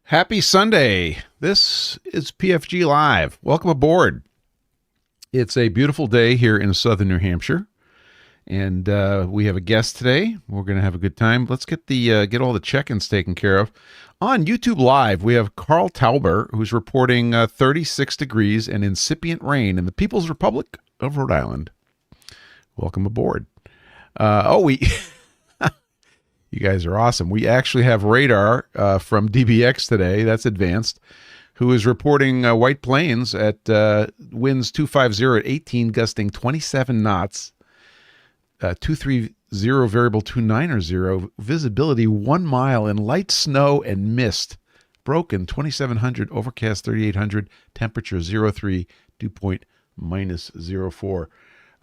Happy Sunday. This is PFG Live. Welcome aboard. It's a beautiful day here in southern New Hampshire, and we have a guest today. We're going to have a good time. Let's get all the check-ins taken care of. On YouTube Live, we have Carl Tauber, who's reporting 36 degrees and incipient rain in the People's Republic of Rhode Island. Welcome aboard. You guys are awesome. We actually have radar from DBX today. That's advanced. Who is reporting White Plains at winds 250 at 18, gusting 27 knots. 230 variable 290, visibility 1 mile in light snow and mist. Broken 2700, overcast 3800, temperature 03, dew point -04.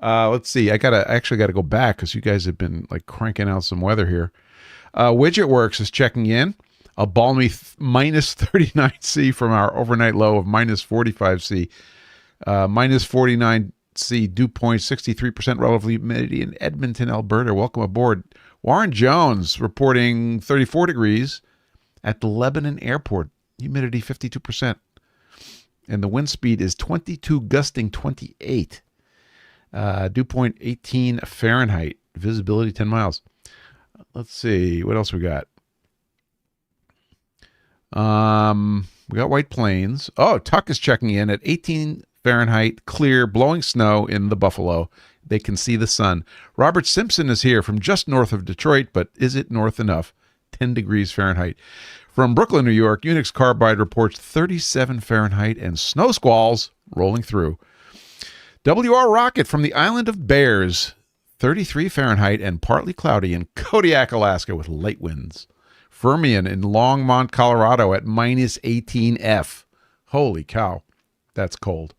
Let's see. I actually gotta go back because you guys have been like cranking out some weather here. WidgetWorks is checking in. A balmy -39 C from our overnight low of -45 C. -49 C, dew point 63% relative humidity in Edmonton, Alberta. Welcome aboard. Warren Jones reporting 34 degrees at the Lebanon Airport. Humidity 52%. And the wind speed is 22, gusting 28. Dew point 18 Fahrenheit. Visibility 10 miles. Let's see. What else we got? We got White Plains. Oh, Tuck is checking in at 18 Fahrenheit, clear, blowing snow in the Buffalo. They can see the sun. Robert Simpson is here from just north of Detroit, but is it north enough? 10 degrees Fahrenheit. From Brooklyn, New York, Unix Carbide reports 37 Fahrenheit and snow squalls rolling through. WR Rocket from the island of Bears, 33 Fahrenheit and partly cloudy in Kodiak, Alaska with light winds. Fermion in Longmont, Colorado at -18 F. Holy cow. That's cold.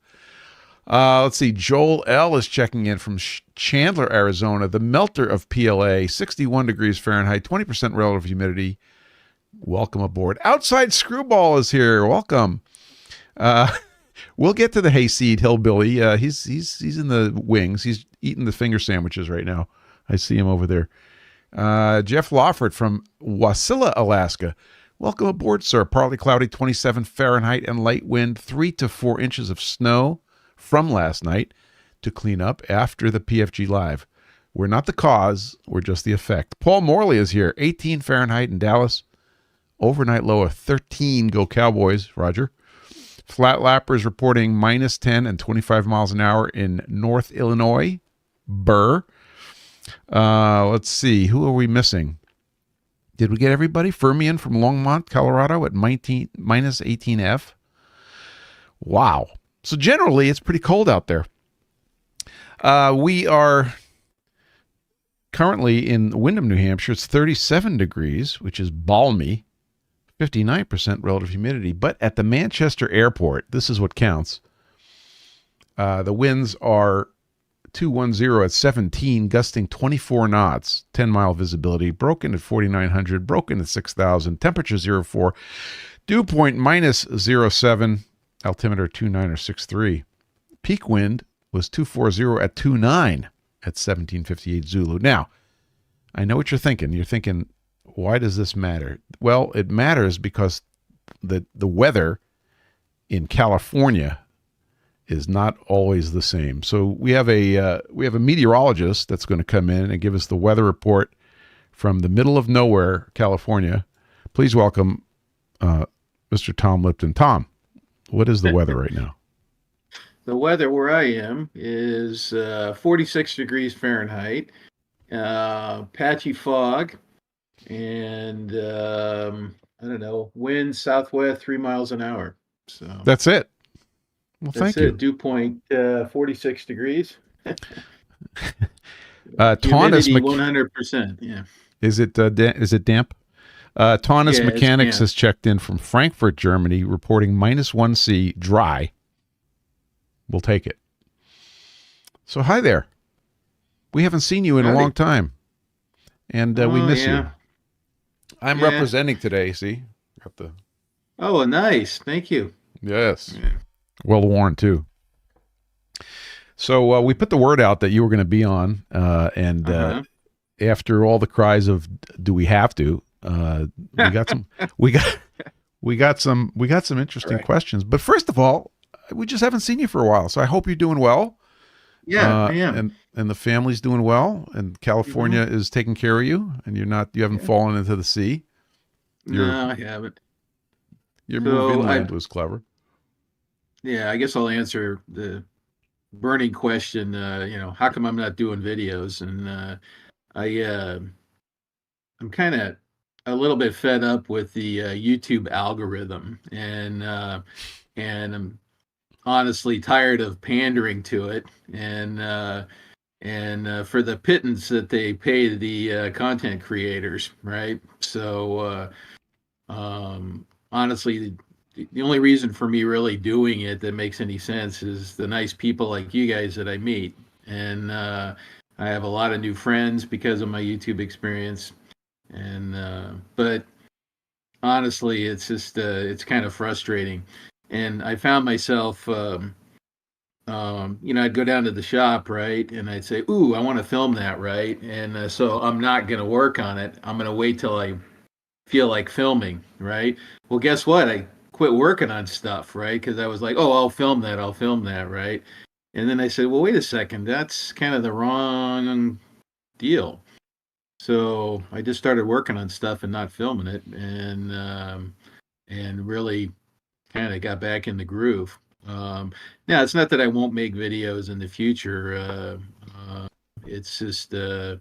Let's see. Joel L. is checking in from Chandler, Arizona. The melter of PLA, 61 degrees Fahrenheit, 20% relative humidity. Welcome aboard. Outside Screwball is here. Welcome. We'll get to the Hayseed Hillbilly. He's in the wings. He's eating the finger sandwiches right now. I see him over there. Jeff Lawford from Wasilla, Alaska. Welcome aboard, sir. Partly cloudy, 27 Fahrenheit and light wind, 3 to 4 inches of snow from last night to clean up after the PFG Live. We're not the cause. We're just the effect. Paul Morley is here. 18 Fahrenheit in Dallas. Overnight low of 13. Go Cowboys, Roger. Flat Lappers reporting -10 and 25 miles an hour in North Illinois. Burr. Let's see. Who are we missing? Did we get everybody? Fermion from Longmont, Colorado at -18 F. Wow. So generally, it's pretty cold out there. We are currently in Windham, New Hampshire. It's 37 degrees, which is balmy. 59% relative humidity. But at the Manchester Airport, this is what counts. The winds are 210 at 17, gusting 24 knots, 10-mile visibility, broken at 4,900, broken at 6,000, temperature 04, dew point -07, altimeter 29 or 63. Peak wind was 240 at 29 at 1758 Zulu. Now, I know what you're thinking. You're thinking, why does this matter? Well, it matters because the weather in California is not always the same. So we have a meteorologist that's going to come in and give us the weather report from the middle of nowhere, California. Please welcome Mr. Tom Lipton. Tom, what is the weather right now? The weather where I am is 46 degrees Fahrenheit, patchy fog, and I don't know, wind southwest 3 miles an hour. So that's it. Well, thank you. Dew point 46 degrees. Taunus 100%. Yeah. Is it damp? Taunus Mechanics has checked in from Frankfurt, Germany, reporting -1 C, dry. We'll take it. So hi there. We haven't seen you in a long time, and we miss you. I'm representing today. See, got the. Oh, nice. Thank you. Yes. Yeah. Well worn too. So we put the word out that you were going to be on, and after all the cries of "Do we have to?" we we got some All interesting right. questions. But first of all, we just haven't seen you for a while, so I hope you're doing well. Yeah, I am. And the family's doing well, and Hmm. California is taking care of you, and you haven't Yeah. fallen into the sea. Your No, I haven't. your move So inland was clever. I guess I'll answer the burning question. How come I'm not doing videos? And I, I'm kind of a little bit fed up with the YouTube algorithm, and I'm honestly tired of pandering to it, and for the pittance that they pay the content creators, right? So honestly, the only reason for me really doing it that makes any sense is the nice people like you guys that I meet, and I have a lot of new friends because of my YouTube experience, and but honestly, it's just it's kind of frustrating, and I found myself. I'd go down to the shop, right? And I'd say, "Ooh, I want to film that, right?" And so I'm not going to work on it. I'm going to wait till I feel like filming, right? Well, guess what? I quit working on stuff, right? Because I was like, "Oh, I'll film that, right?" And then I said, "Well, wait a second. That's kind of the wrong deal." So I just started working on stuff and not filming it, and really kind of got back in the groove. Now it's not that I won't make videos in the future. It's just not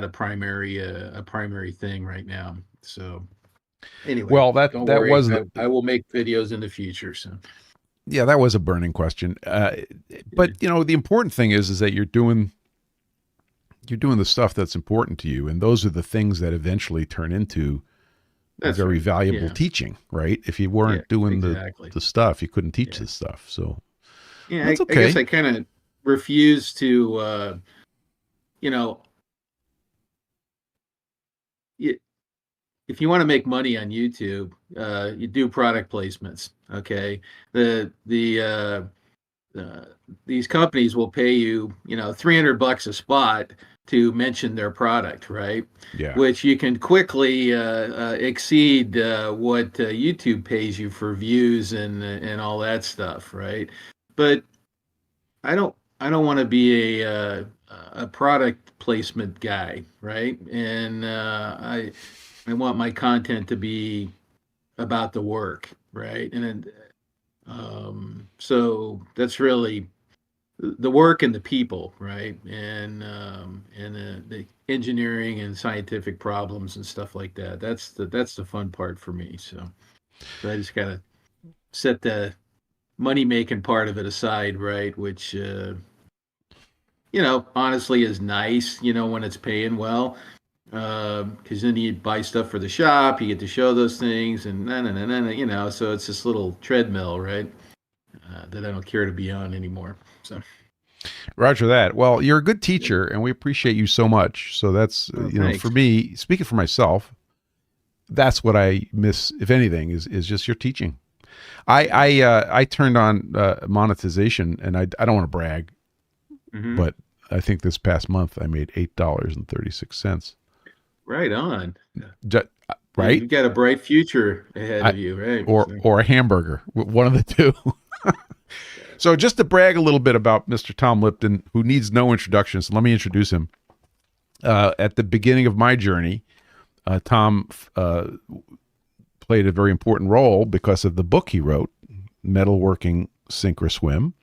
a primary thing right now. So anyway, Well, don't that worry. was I will make videos in the future. So yeah, that was a burning question. But the important thing is that you're doing the stuff that's important to you, and those are the things that eventually turn into that's very right. valuable Yeah. teaching, right? If you Yeah. weren't doing Exactly. the stuff, you couldn't teach Yeah. this stuff. So Yeah. that's I guess okay. I kind of refuse to. You know, y- if you want to make money on YouTube, you do product placements. Okay. Uh, these companies will pay you, $300 a spot to mention their product, right? Yeah. Which you can quickly exceed what YouTube pays you for views and all that stuff, right? But I don't want to be a product placement guy, right? And I want my content to be about the work, right? So that's really the work and the people, right? And the engineering and scientific problems and stuff like that. That's the fun part for me. So I just gotta set the money making part of it aside, right? Which honestly is nice, when it's paying well. Because then you buy stuff for the shop, you get to show those things, and so it's this little treadmill, right? That I don't care to be on anymore. So, Roger that. Well, you're a good teacher, and we appreciate you so much. So that's oh, for thanks. me, speaking for myself, that's what I miss, if anything, is just your teaching. Yeah. I turned on monetization, and I don't want to brag, Hmm. but I think this past month I made $8.36. Right on. Ju- right? You've got a bright future ahead I of you, right? or So, or a hamburger, one of the two. So just to brag a little bit about Mr. Tom Lipton, who needs no introduction, so let me introduce him. At the beginning of my journey, Tom played a very important role because of the book he wrote, Metalworking Sink or Swim.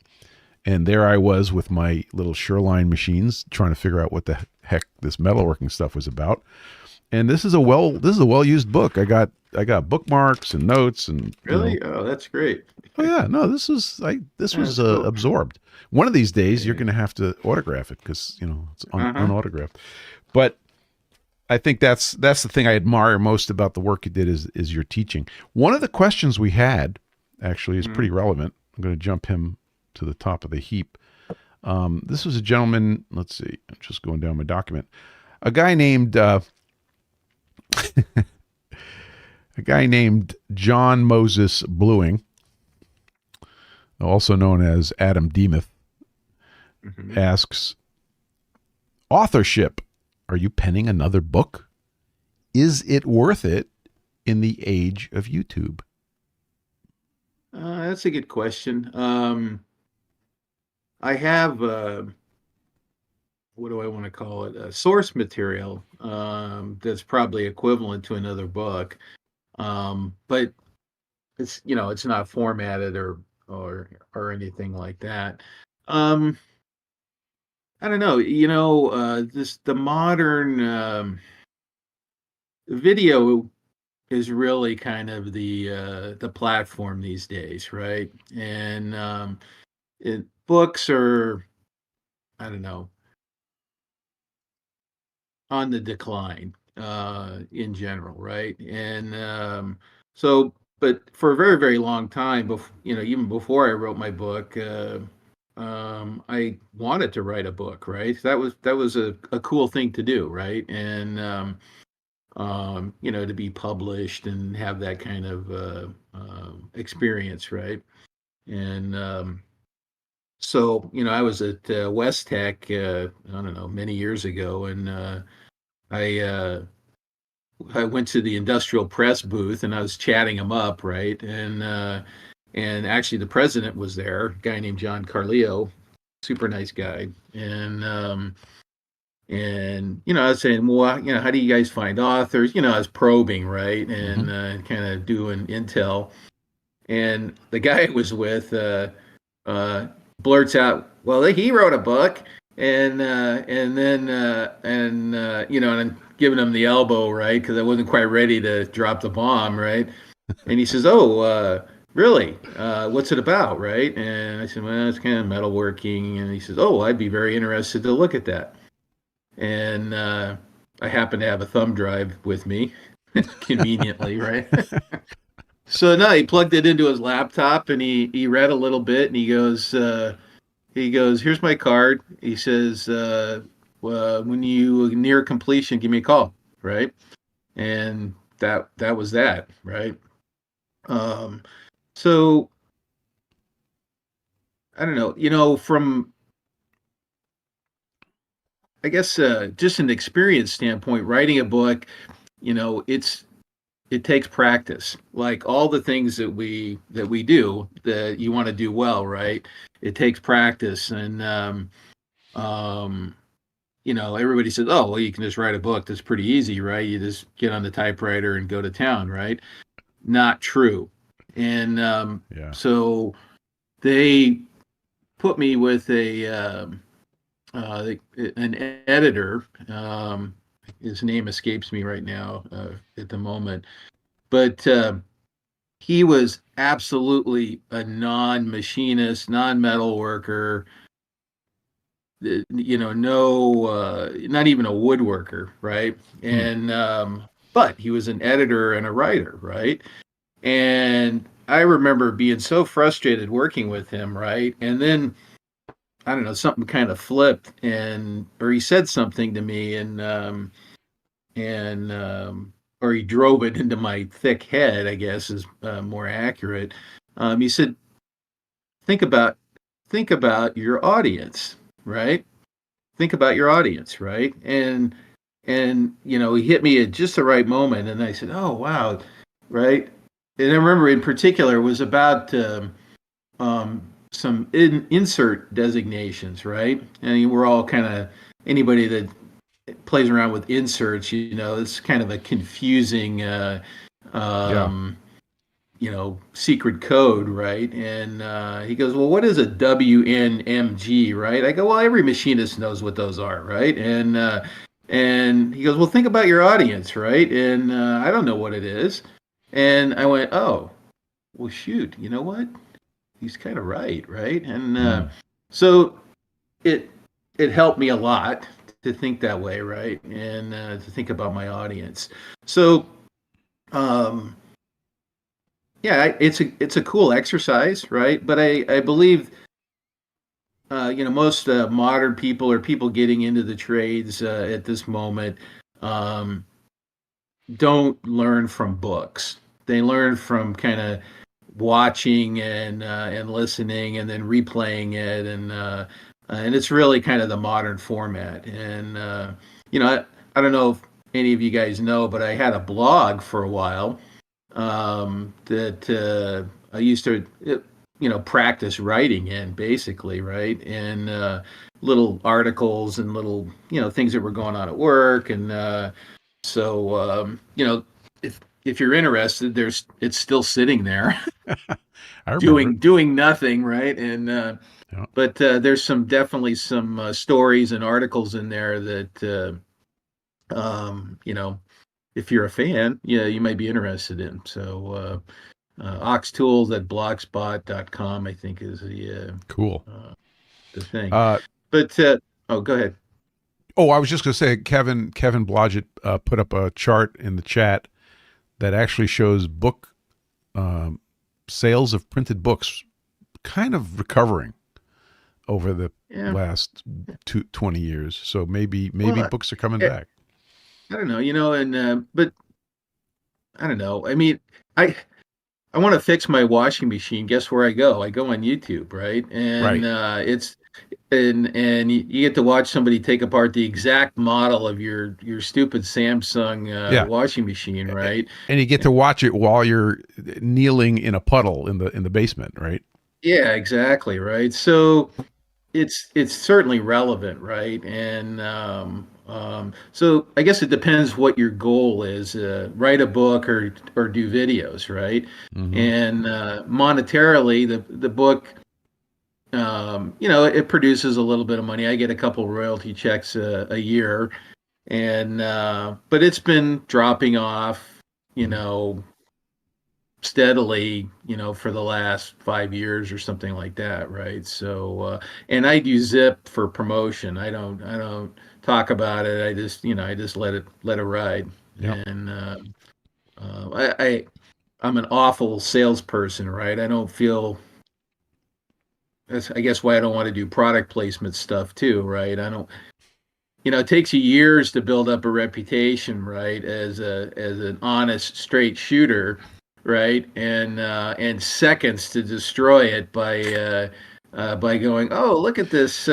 And there I was with my little Shoreline machines trying to figure out what the heck this metalworking stuff was about. And this is a well used book. I got bookmarks and notes and really? Oh, that's great. oh yeah, no, this was That's cool. absorbed. One of these days you're Yeah. going to have to autograph it because it's Uh-huh. unautographed. But I think that's the thing I admire most about the work you did is your teaching. One of the questions we had actually is Hmm. pretty relevant. I'm going to jump him to the top of the heap. This was a gentleman. Let's see. I'm just going down my document. A guy named a guy named John Moses Bluing, also known as Adam Demuth, Hmm. asks, authorship. Are you penning another book? Is it worth it in the age of YouTube? That's a good question. I have what do I want to call it? Source material that's probably equivalent to another book, but it's not formatted or anything like that. Um, I don't know. This the modern video is really kind of the platform these days, right? And books are, I don't know, on the decline in general, right? And so, but for a very, very long time, even before I wrote my book, I wanted to write a book, right? That was a cool thing to do, right? And to be published and have that kind of experience, right? And so, I was at West Tech, I don't know, many years ago, and I uh, I went to the industrial press booth and I was chatting him up, right? And actually the president was there, a guy named John Carleo, super nice guy. And I was saying, well, how do you guys find authors? I was probing, right? Mm-hmm. And kind of doing intel. And the guy I was with uh, blurts out, "Well, he wrote a book," and then and I'm giving him the elbow, right, because I wasn't quite ready to drop the bomb, right? And he says, "Oh, really? What's it about, right?" And I said, "Well, it's kind of metalworking." And he says, "Oh, I'd be very interested to look at that." And I happen to have a thumb drive with me, conveniently, right? So no, he plugged it into his laptop and he read a little bit and he goes, "Here's my card." He says, "When you near completion, give me a call," right? And that was that, right? Um, so I don't know, from I guess just an experience standpoint, writing a book, it takes practice. Like all the things that we do that you want to do well, right? It takes practice, and um, everybody says, "Oh, well, you can just write a book. That's pretty easy, right? You just get on the typewriter and go to town," right? Not true. And Yeah. so they put me with an editor. His name escapes me right now at the moment, but he was absolutely a non-machinist, non-metal worker. No, not even a woodworker, right? Hmm. And but he was an editor and a writer, right? And I remember being so frustrated working with him, right? And then I don't know, something kind of flipped, or he said something to me, and or he drove it into my thick head, I guess is more accurate. He said, "Think about think about your audience, right? Think about your audience, right?" And he hit me at just the right moment, and I said, "Oh wow," right? And I remember in particular it was about um, some insert designations, right? And we're all kind of anybody that plays around with inserts, it's kind of a confusing, Yeah. um, secret code, right? And he goes, "Well, what is a WNMG, right?" I go, "Well, every machinist knows what those are, right?" And he goes, "Well, think about your audience, right?" And I don't know what it is. And I went, "Oh, well, shoot, you know what? He's kind of right, right?" And Mm. so it it helped me a lot to think that way, right? And to think about my audience. So um, yeah, it's a cool exercise, right? But I believe most modern people or people getting into the trades at this moment um, don't learn from books. They learn from kind of watching and listening and then replaying it, and it's really kind of the modern format. And I don't know if any of you guys know, but I had a blog for a while, that I used to, practice writing in, basically, right? And little articles and little, things that were going on at work. And so, if you're interested, it's still sitting there, I remember it. doing nothing, right? And Yeah. but there's definitely some stories and articles in there that if you're a fan, yeah, you might be interested in. So oxtools at blogspot.com, I think, is Cool. the thing. Uh, But oh, go ahead. oh, I was just going to say, Kevin Blodgett put up a chart in the chat that actually shows book um, sales of printed books kind of recovering over the Yeah. last 20 years. So maybe Well, books are coming I, back. I don't know, and but I don't know. I mean, I I want to fix my washing machine. Guess where I go? I go on YouTube, right? And Right. it's and you get to watch somebody take apart the exact model of your stupid Samsung Yeah. washing machine, right? And you get to watch it while you're kneeling in a puddle in the basement, right? Yeah, exactly, right. So it's certainly relevant, right? And so I guess it depends what your goal is: write a book or do videos, right? Mm-hmm. And monetarily, the book, it produces a little bit of money. I get a couple royalty checks a year, and but it's been dropping off, you Mm-hmm. know, steadily, for the last 5 years or something like that, right? So, and I do Zip for promotion. I don't talk about it. I just let it ride. Yep. And I'm an awful salesperson, right? I don't feel. That's, I guess, why I don't want to do product placement stuff too, right? I don't. It takes you years to build up a reputation, right, as an honest, straight shooter, right, and seconds to destroy it by going, oh, look at this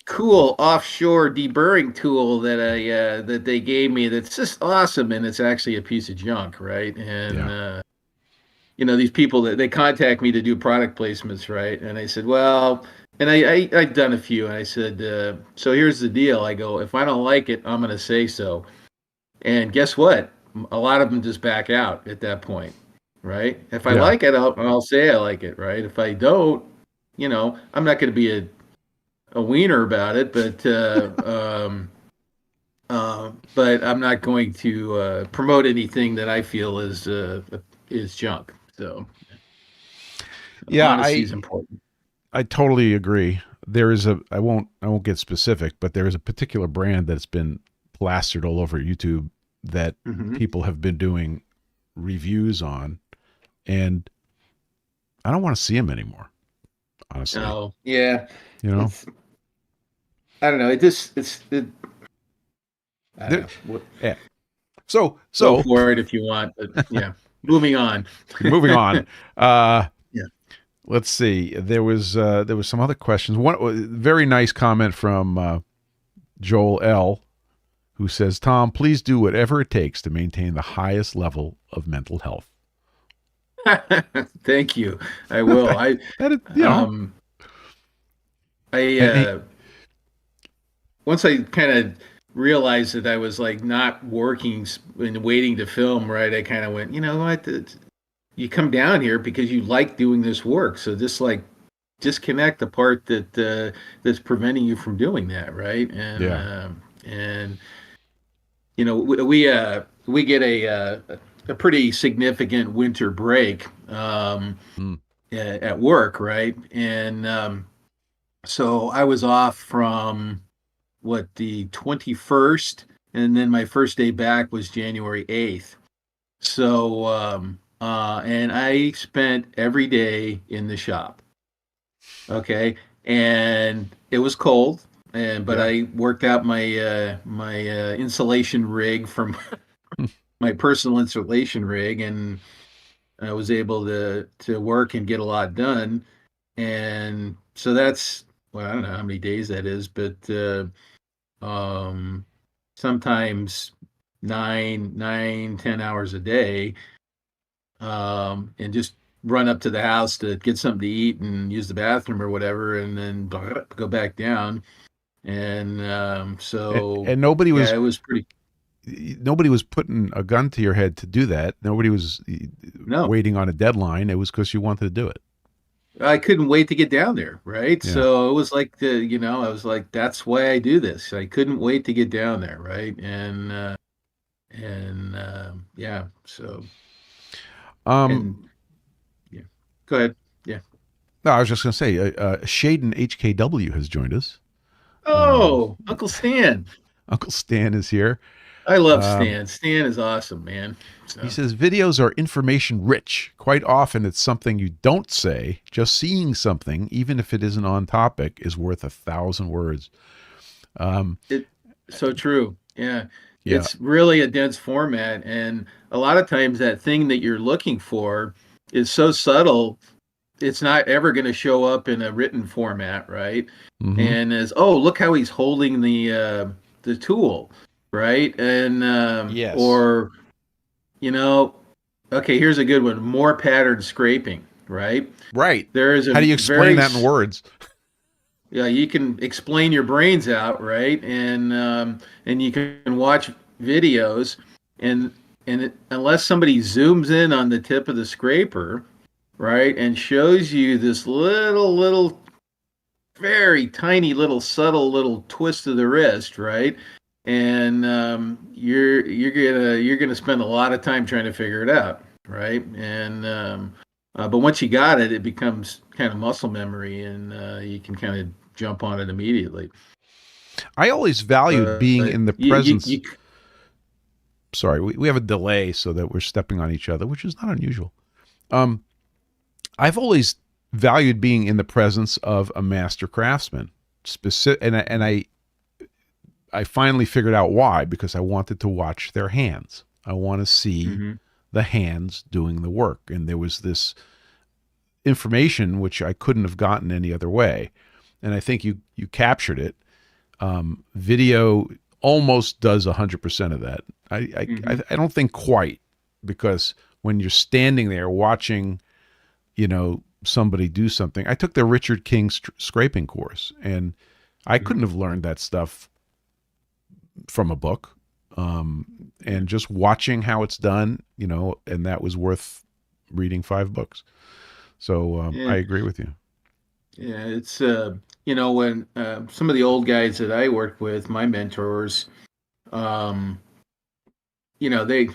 cool offshore deburring tool that they gave me that's just awesome, and it's actually a piece of junk, right, and Yeah. these people that they contact me to do product placements, right? And I said, well, and I'd done a few, and I said, so here's the deal. I go, if I don't like it, I'm going to say so. And guess what? A lot of them just back out at that point, right? If I Yeah. like it, I'll say I like it, right? If I don't, I'm not going to be a wiener about it, but I'm not going to promote anything that I feel is junk. So Yeah, honesty is important. I totally agree. There is a I won't get specific, but there is a particular brand that's been plastered all over YouTube that Hmm. people have been doing reviews on, and I don't want to see them anymore, honestly. Oh, yeah. You know? It's I don't know. It just it's it. I don't There- know. yeah. So Go so for it if you want, but yeah. Moving on. moving on. Uh Yeah. let's see. There was some other questions. One very nice comment from Joel L, who says, "Tom, please do whatever it takes to maintain the highest level of mental health." Thank you. I will. That is, Um I and once I kind of realized that I was like not working and waiting to film, right? I kind of went, you know what? You come down here because you like doing this work. So just like disconnect the part that's preventing you from doing that, right? yeah. And we get a pretty significant winter break Mm, at work, right? And so I was off from the 21st, and then my first day back was January 8th. So and I spent every day in the shop. Okay, and it was cold, but yeah. I worked out my insulation rig from my personal insulation rig, and I was able to work and get a lot done. And so that's, well, I don't know how many days that is, but um, sometimes 10 hours a day, and just run up to the house to get something to eat and use the bathroom or whatever, and then go back down. And so, And yeah, it was pretty. nobody was putting a gun to your head to do that. Nobody was No, waiting on a deadline. It was because you wanted to do it. I couldn't wait to get down there, right? Yeah. So it was like I was like, that's why I do this. I couldn't wait to get down there, right? And yeah, so and Um, yeah, go ahead. Yeah. no, I was just going to say, Shaden HKW has joined us. Um, Oh, Uncle Stan. Uncle Stan is here. I love Um, Stan. Stan is awesome, man. he So says videos are information rich. Quite often, it's something you don't say. Just seeing something, even if it isn't on topic, is worth 1,000 words. Um, it so true. Yeah. yeah. It's really a dense format, and a lot of times that thing that you're looking for is so subtle, it's not ever going to show up in a written format, right? Mm-hmm. And as, oh, look how he's holding the tool, right? And Yes. or you know, okay, here's a good one: more pattern scraping, right? Right. There is How a do you explain very that in words? yeah, you can explain your brains out, right? And you can watch videos, and unless somebody zooms in on the tip of the scraper, right, and shows you this little very tiny little subtle little twist of the wrist, right? And you're gonna spend a lot of time trying to figure it out, right? And but once you got it, it becomes kind of muscle memory, and you can kind of jump on it immediately. I always valued being But in the you, presence. Sorry, we have a delay so that we're stepping on each other, which is not unusual. Um, I've always valued being in the presence of a master craftsman. Specific, and I finally figured out why, because I wanted to watch their hands. I want to see mhm, the hands doing the work, and there was this information which I couldn't have gotten any other way, and I think you captured it. Video almost does 100% of that. mhm, I don't think quite, because when you're standing there watching, somebody do something. I took the Richard King scraping course, and I couldn't mhm, have learned that stuff from a book. yeah, And just watching how it's done, and that was worth reading 5 books. So yeah, I agree with you. yeah. It's when some of the old guys that I worked with, my mentors, um, they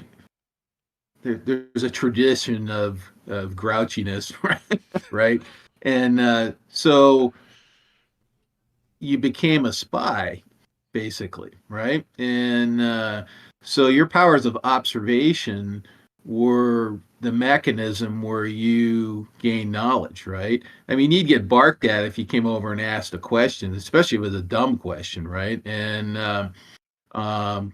there's a tradition of grouchiness, right? Right, and so you became a spy, basically, right? And so your powers of observation were the mechanism where you gain knowledge, right? I mean, you'd get barked at if you came over and asked a question, especially with a dumb question, right? Um,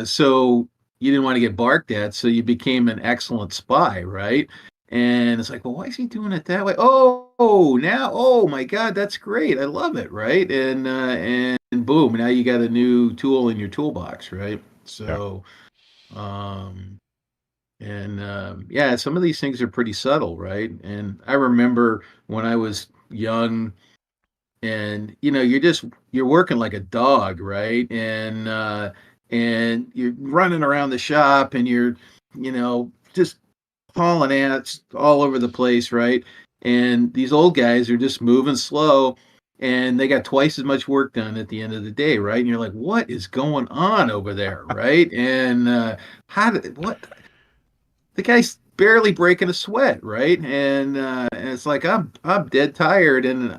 so you didn't want to get barked at, so you became an excellent spy, right? And it's like, well, why is he doing it that way? Oh, now, oh my God, that's great. I love it, right? And boom, now you got a new tool in your toolbox, right? Yeah. So, yeah, some of these things are pretty subtle, right? And I remember when I was young, and you're working like a dog, right? And you're running around the shop, and you're just hauling ants all over the place, right? And these old guys are just moving slow, and they got twice as much work done at the end of the day, right? And you're like, what is going on over there, right? And how did what the guy's barely breaking a sweat, right? And it's like, I'm dead tired, and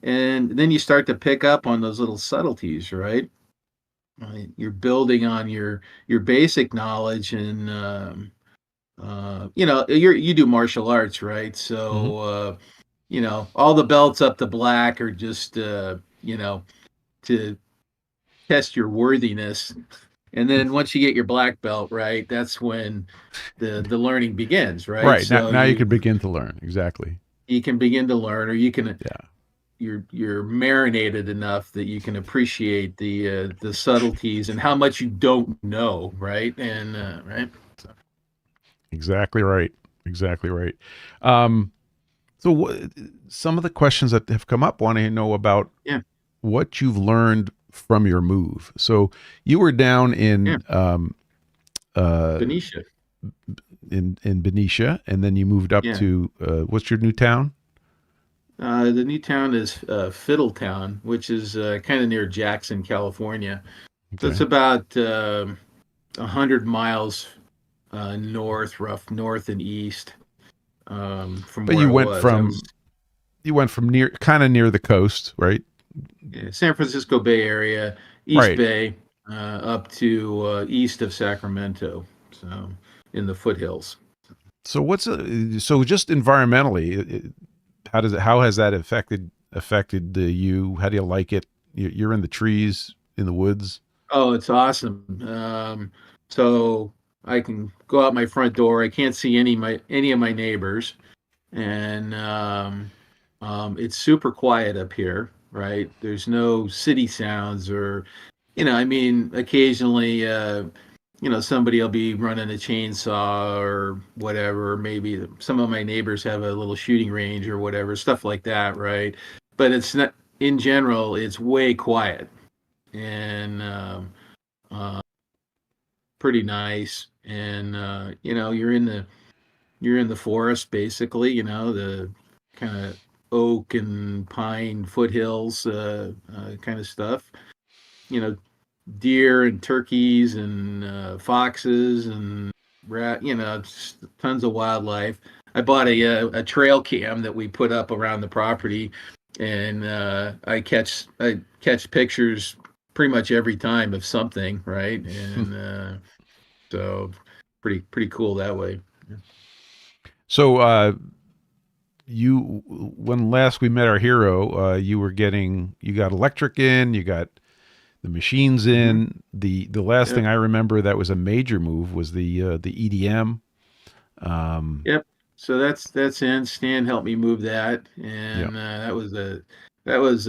and then you start to pick up on those little subtleties, right? You're building on your basic knowledge, and you do martial arts, right? Hmm. So all the belts up to black are just to test your worthiness, and then once you get your black belt, right, that's when the learning begins, right? Right. Now, So now you can begin to learn. Exactly. you can begin to learn, or you can Yeah. you're marinated enough that you can appreciate the subtleties and how much you don't know, right? And right. So, Exactly right. Exactly right. Um, so, some of the questions that have come up want to know about yeah, what you've learned from your move. So, you were down yeah, uh, Benicia. in Benicia, and then you moved up Yeah. to what's your new town? The new town is Fiddletown, which is kind of near Jackson, California. So it's Okay, about 100 miles north and east from but where I was. I was you went from near kind of near the coast, right? San Francisco Bay Area, East Right. Bay, up to east of Sacramento, so in the foothills. So so just environmentally, how has that affected you? How do you like it? You're in the trees, in the woods. Oh, it's awesome. So I can go out my front door. I can't see any of my neighbors, and it's super quiet up here. Right? There's no city sounds or, I mean, occasionally, somebody will be running a chainsaw or whatever. Maybe some of my neighbors have a little shooting range or whatever, stuff like that, right? But it's not, in general, it's way quiet and uh, pretty nice. And you're in the forest basically. The kind of oak and pine foothills, kind of stuff. You know, deer and turkeys and foxes and rat, just tons of wildlife. I bought a trail cam that we put up around the property, and I catch pictures pretty much every time of something, right? And so pretty cool that way. So you when last we met our hero, you got electric in, you got the machines Mm-hmm. in. The last thing Yep. I remember that was a major move was the EDM. Um, Yep. So that's in. Stan helped me move that, yeah. and that was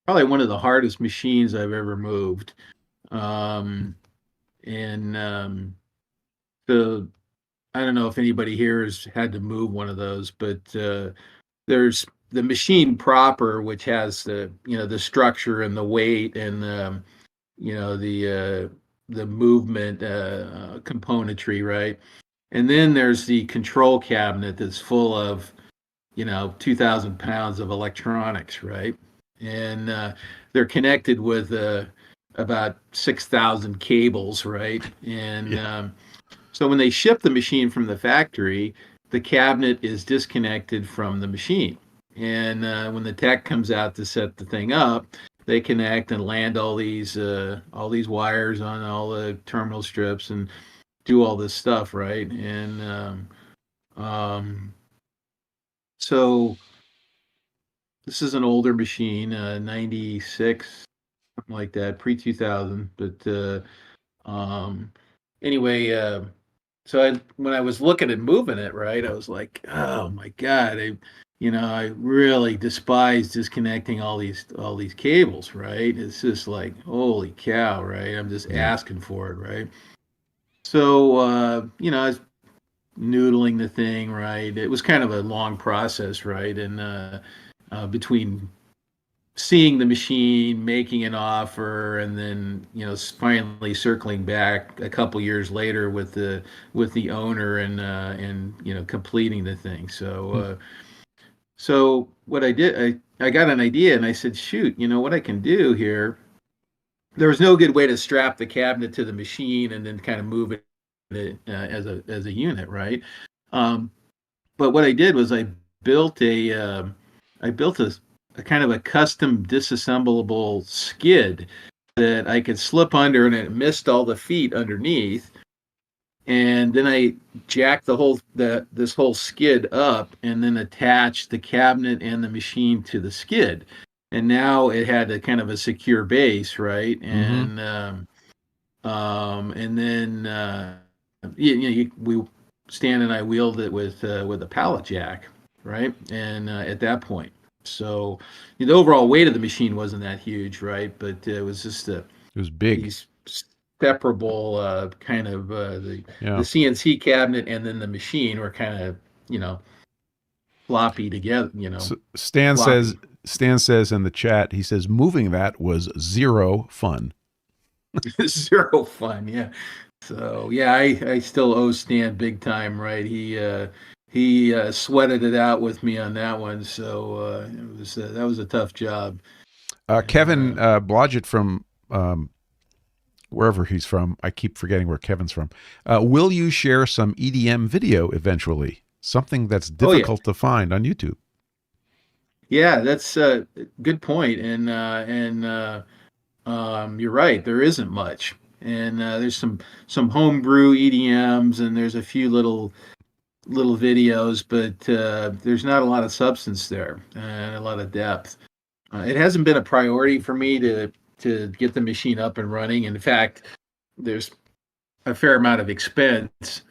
probably one of the hardest machines I've ever moved. Um, and the I don't know if anybody here has had to move one of those, but there's the machine proper, which has the structure and the weight and the movement componentry, right? And then there's the control cabinet that's full of 2,000 pounds of electronics, right? And they're connected with about 6,000 cables, right? And Yeah. so when they ship the machine from the factory, the cabinet is disconnected from the machine. And when the tech comes out to set the thing up, they connect and land all these wires on all the terminal strips and do all this stuff, right? And so this is an older machine, 96, something like that, pre 2000. But um, anyway, so when I was looking at moving it, right, I was like, oh my God, I really despise disconnecting all these cables, right? It's just like, holy cow, right? I'm just Yeah. asking for it, right? So, I was noodling the thing, right? It was kind of a long process, right? And between seeing the machine, making an offer, and then finally circling back a couple years later with the owner and completing the thing. So Hmm. so what I did, I got an idea, and I said, shoot, what I can do here. There was no good way to strap the cabinet to the machine and then kind of move it as a unit, right? Um, but what I did was built a I built a kind of a custom disassemblable skid that I could slip under, and it missed all the feet underneath. And then I jacked this whole skid up, and then attached the cabinet and the machine to the skid. And now it had a kind of a secure base, right? Mm-hmm. And then we Stan and I wheeled it with a pallet jack, right? And at that point. So the overall weight of the machine wasn't that huge, right? But it was just It was big. these separable kind of the Yeah. CNC cabinet and then the machine were kind of floppy together, So Stan says floppy. in the chat, he says moving that was zero fun. Zero fun, yeah. So yeah, I still owe Stan big time, right? He sweated it out with me on that one, so it was that was a tough job. And Kevin Blodgett from wherever he's from, I keep forgetting where Kevin's from. Will you share some EDM video eventually? Something that's oh yeah, difficult to find on YouTube. yeah, that's a good point. You're right. There isn't much, and there's some homebrew EDMs, and there's a few little videos, but there's not a lot of substance there and a lot of depth. It hasn't been a priority for me to get the machine up and running. In fact, there's a fair amount of expense.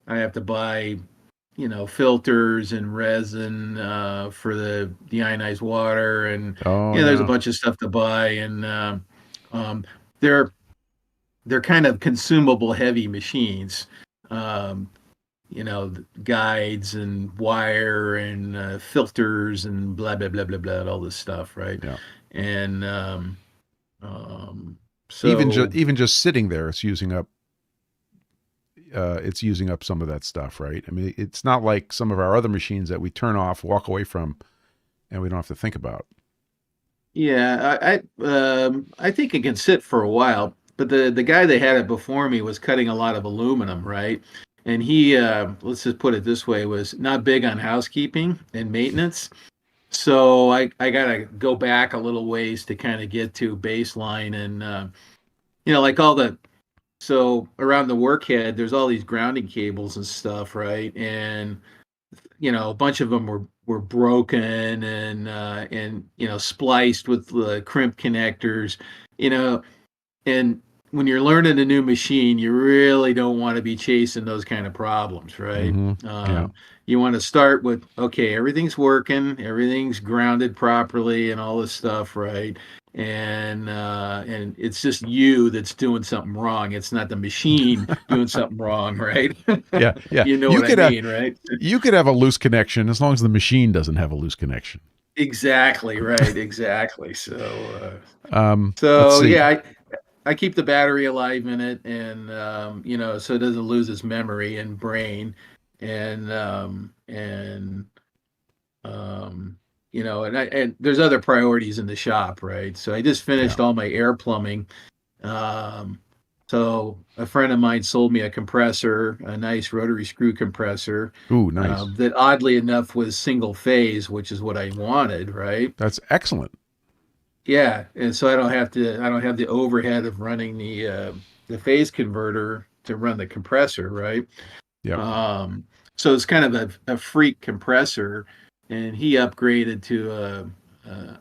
I have to buy, filters and resin for the deionized water, and Oh there's a yeah. bunch of stuff to buy, and um, they're they're kind of consumable heavy machines. Um, guides and wire and filters and blah blah blah blah blah, all this stuff, right? Yeah. And so Even just sitting there, it's using up some of that stuff, right? I mean, it's not like some of our other machines that we turn off, walk away from, and we don't have to think about. yeah, I think it can sit for a while, but the guy that had it before me was cutting a lot of aluminum, right? And he, let's just put it this way, was not big on housekeeping and maintenance. So I got to go back a little ways to kind of get to baseline and, like so around the workhead, there's all these grounding cables and stuff, right? And a bunch of them were broken and spliced with the crimp connectors, you know, and when you're learning a new machine, you really don't want to be chasing those kind of problems, right? Mm-hmm. Yeah. You want to start with, okay, everything's working, everything's grounded properly, and all this stuff, right? And it's just you that's doing something wrong. It's not the machine doing something wrong, right? Yeah. Yeah. You know what I mean, right? You could have a loose connection as long as the machine doesn't have a loose connection. Exactly right. Exactly. Let's So see. yeah, I keep the battery alive in it, and so it doesn't lose its memory and brain, and there's other priorities in the shop, right? So I just Yeah. finished all my air plumbing. Um, so a friend of mine sold me a compressor, a nice rotary screw compressor, Ooh, nice. that oddly enough was single phase, which is what I wanted, right? That's excellent. Yeah, and so I don't have the overhead of running the phase converter to run the compressor, right? Yep. So it's kind of a freak compressor, and he upgraded to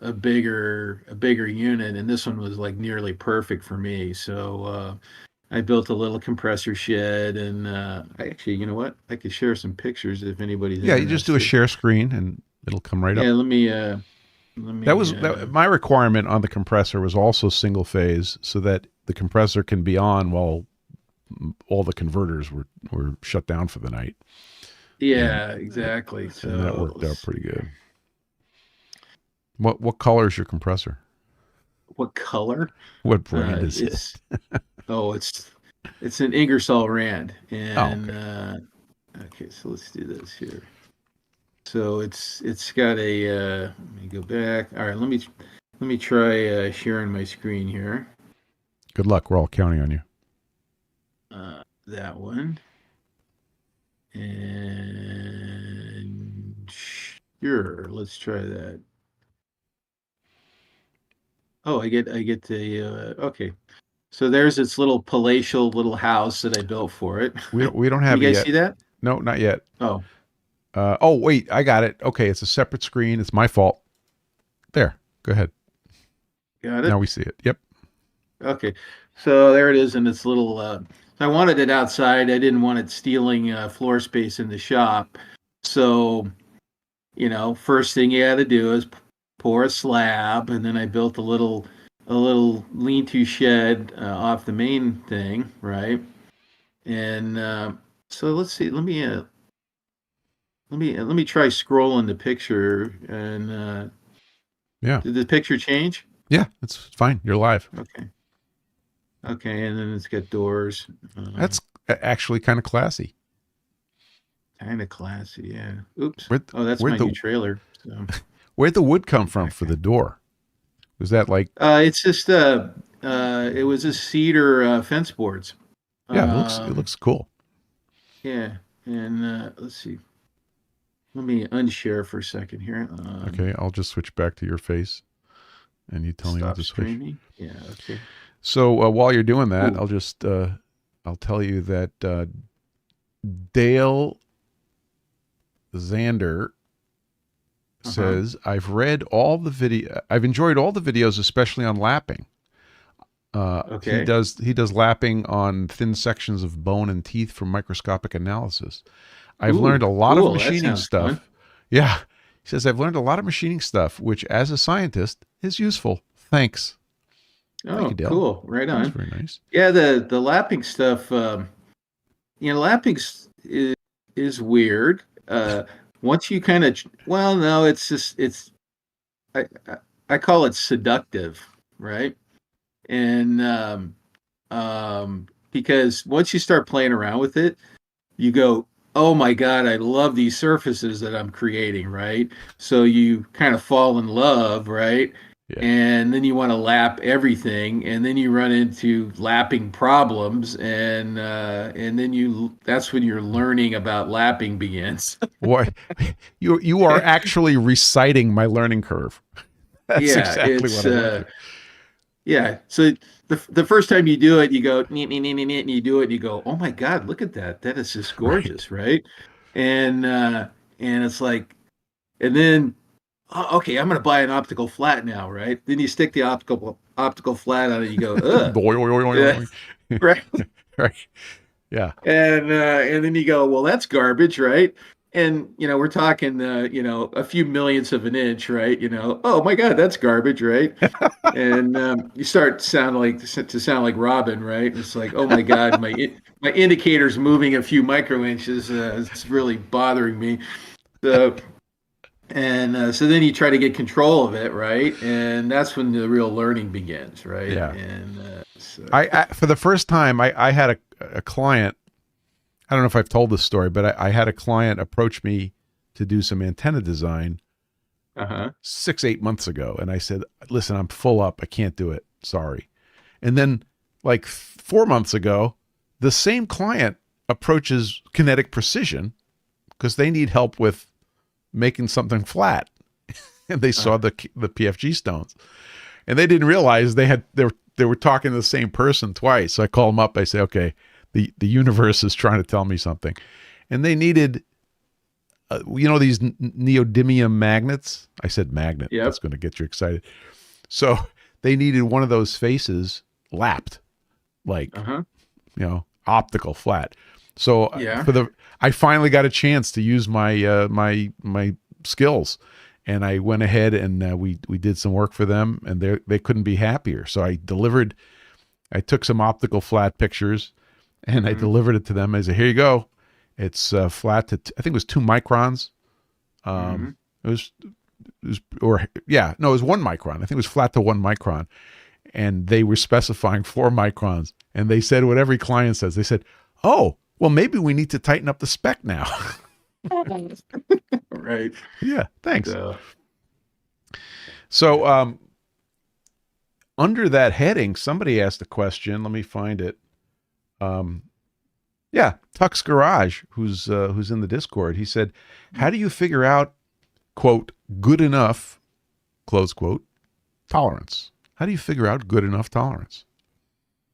a bigger unit, and this one was like nearly perfect for me. So I built a little compressor shed, and I actually, you know what? I could share some pictures if anybody's Yeah, you just do a interested. share screen and it'll come right Yeah, up. let me. My requirement on the compressor was also single phase so that the compressor can be on while all the converters were shut down for the night. And Yeah, exactly. and that So worked out pretty good. What color is your compressor? what color? What brand is it? It's oh, it's an Ingersoll Rand, Oh, and okay. okay, so let's do this here. So it's got a. Let me go back. All right, let me try sharing my screen here. Good luck. We're all counting on you. That one, and sure, let's try that. Oh, I get the okay. So there's its little palatial little house that I built for it. We don't Can have you it guys yet. see that? No, not yet. Oh, Oh wait, I got it. Okay, it's a separate screen. It's my fault. There. Go ahead. got Now it. we see it. Yep. Okay. So there it is in its little. I wanted it outside. I didn't want it stealing floor space in the shop. So, first thing you got to do is pour a slab, and then I built a little lean-to shed off the main thing, right? And so let's see. Let me try scrolling the picture. And Yeah. did the picture change? Yeah, it's fine. You're live. Okay. Okay, and then it's got doors. That's actually kind of classy. Kind of classy, yeah. Oops. Where'd, Oh, that's where'd my the new trailer. So where'd the wood come from for the door? Was that like? it's just it was a cedar fence boards. Yeah, it looks cool. Yeah, and let's see. Let me unshare for a second here. Okay, I'll just switch back to your face, and you tell me when Stop to switch. streaming. Yeah. Okay. So while you're doing that, Ooh. I'll tell you that Dale Zander says, I've enjoyed all the videos, especially on lapping. Okay. He does lapping on thin sections of bone and teeth for microscopic analysis. I've learned a lot of Cool. That machining sounds fun. stuff. Yeah. He says, I've learned a lot of machining stuff, which as a scientist is useful. Thanks. Thank Oh, you, Dale. cool. Right That was on. very nice. Yeah, the lapping stuff. Lapping is weird. Once you kind of, well, no, it's just I, I I call it seductive, right? And because once you start playing around with it, you go, oh my God, I love these surfaces that I'm creating, right? So you kind of fall in love, right? Yeah. And then you want to lap everything, and then you run into lapping problems, and then that's when your learning about lapping begins. Boy, you are actually reciting my learning curve. That's Yeah, exactly what I went through. yeah. So the first time you do it, you go nee, nee, nee, nee, nee, and you do it, and you go, oh my God, look at that. That is just Right. gorgeous, right? And it's like, and then oh, okay, I'm gonna buy an optical flat now, right? Then you stick the optical flat on it, you go, ugh. Boy, oy, oy, oy, Yeah, oy. right. Right. Yeah. And then you go, well, that's garbage, right? And we're talking a few millionths of an inch, right? Oh my God, that's garbage, right? And you start to sound like Robin, right? It's like, oh my God, my indicator's moving a few micro inches. It's really bothering me. So so then you try to get control of it, right? And that's when the real learning begins, right? Yeah. And so I for the first time, I had a client. I don't know if I've told this story, but I had a client approach me to do some antenna design uh-huh. 6-8 months ago, and I said, "Listen, I'm full up. I can't do it. Sorry." And then, like 4 months ago, the same client approaches Kinetic Precision because they need help with making something flat, and they saw the PFG Stones, and they didn't realize they were talking to the same person twice. So I call them up. I say, "Okay, the universe is trying to tell me something," and they needed, these neodymium magnets. I said magnet. Yep. That's going to get you excited. So they needed one of those faces lapped, like Uh-huh. optical flat. So Yeah. I finally got a chance to use my my skills, and I went ahead and we did some work for them, and they couldn't be happier. So I took some optical flat pictures, and I delivered it to them. I said, "Here you go. It's flat to I think it was 2 microns. It was or yeah, no, it was 1 micron. I think it was flat to 1 micron, and they were specifying 4 microns. And they said what every client says. They said, "Oh, well, maybe we need to tighten up the spec now." Right. Yeah, thanks. So, So, under that heading, somebody asked a question. Let me find it. Yeah, Tuck's Garage, who's in the Discord. He said, "How do you figure out, quote, good enough, close quote, tolerance? How do you figure out good enough tolerance?"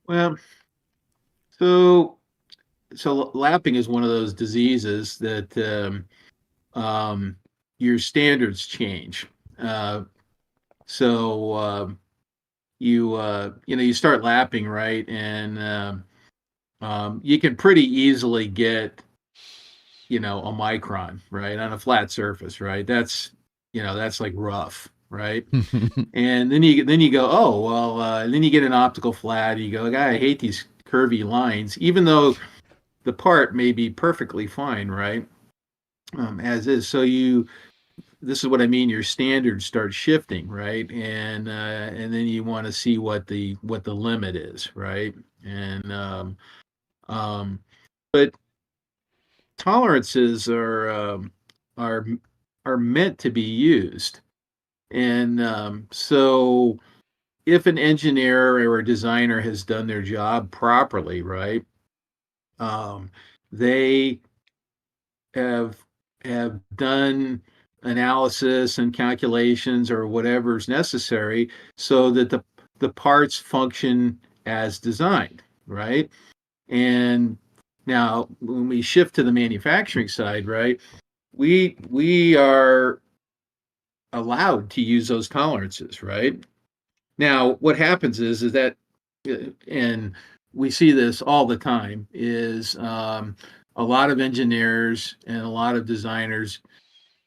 well, so lapping is one of those diseases that your standards change. So you start lapping, right? And you can pretty easily get a micron, right, on a flat surface, right? That's like rough, right? And then you go, oh well, then you get an optical flat. You go, I hate these curvy lines, even though the part may be perfectly fine, right? As is. So this is what I mean. Your standards start shifting, right? And then you want to see what the limit is, right? And um, but tolerances are are meant to be used, and so if an engineer or a designer has done their job properly, right? Um, they have done analysis and calculations or whatever's necessary so that the parts function as designed, right? And now when we shift to the manufacturing side, right, we are allowed to use those tolerances, right? Now what happens is that and we see this all the time is a lot of engineers and a lot of designers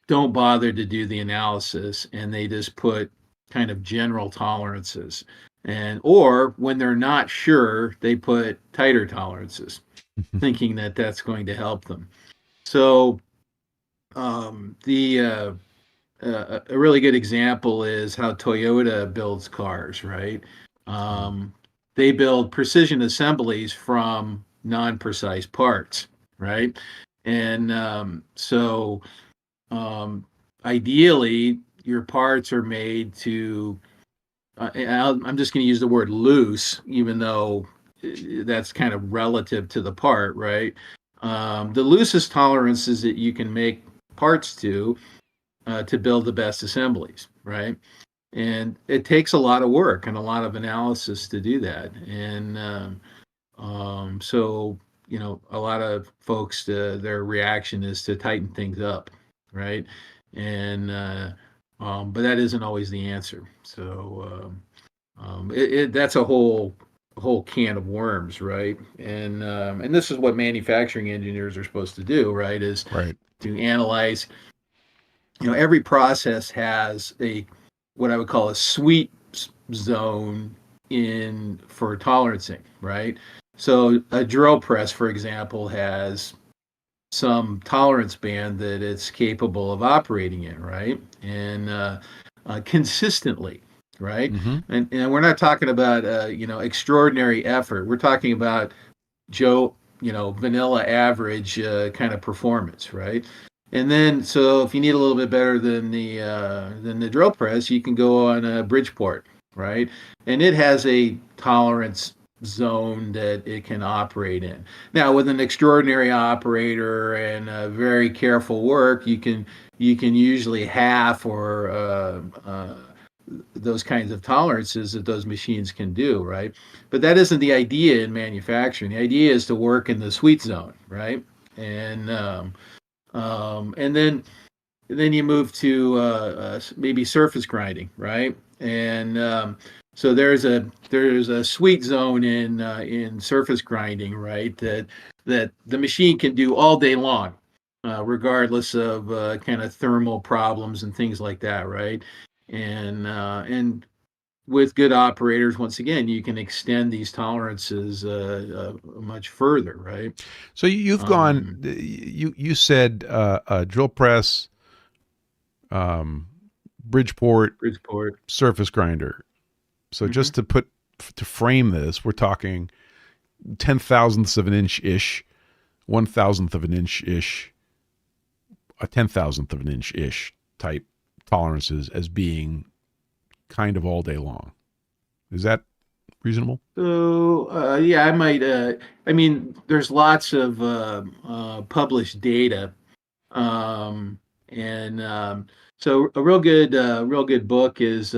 don't bother to do the analysis and they just put kind of general tolerances, and or when they're not sure they put tighter tolerances thinking that that's going to help them. So the a really good example is how Toyota builds cars, right? Um, they build precision assemblies from non-precise parts, right? And um, ideally, your parts are made to. I'm just going to use the word loose, even though that's kind of relative to the part, right? The loosest tolerances that you can make parts to build the best assemblies, right? And it takes a lot of work and a lot of analysis to do that. And so, a lot of folks, their reaction is to tighten things up, right? And but that isn't always the answer. So that's a whole can of worms, right? And this is what manufacturing engineers are supposed to do, right? Is Right. to analyze. Every process has a what I would call a sweet zone in for tolerancing, right? So a drill press, for example, has some tolerance band that it's capable of operating in, right? And consistently, right? Mm-hmm. And we're not talking about extraordinary effort. We're talking about Joe, vanilla average kind of performance, right? And then, so if you need a little bit better than the drill press, you can go on a Bridgeport, right? And it has a tolerance zone that it can operate in. Now, with an extraordinary operator and very careful work, you can usually half or those kinds of tolerances that those machines can do, right? But that isn't the idea in manufacturing. The idea is to work in the sweet zone, right? And and then you move to maybe surface grinding, right? And so there's a sweet zone in surface grinding, right? That the machine can do all day long, regardless of kind of thermal problems and things like that, right? And with good operators, once again, you can extend these tolerances much further, right? So you've gone. Um, You said drill press, um, Bridgeport, Bridgeport. surface grinder. So Hmm. just to frame this, we're talking 10 thousandths of an inch ish, 1,000th of an inch ish, a 10,000th of an inch ish type tolerances as being kind of all day long. Is that reasonable? So yeah, I might. I mean, there's lots of published data, and so a real good book is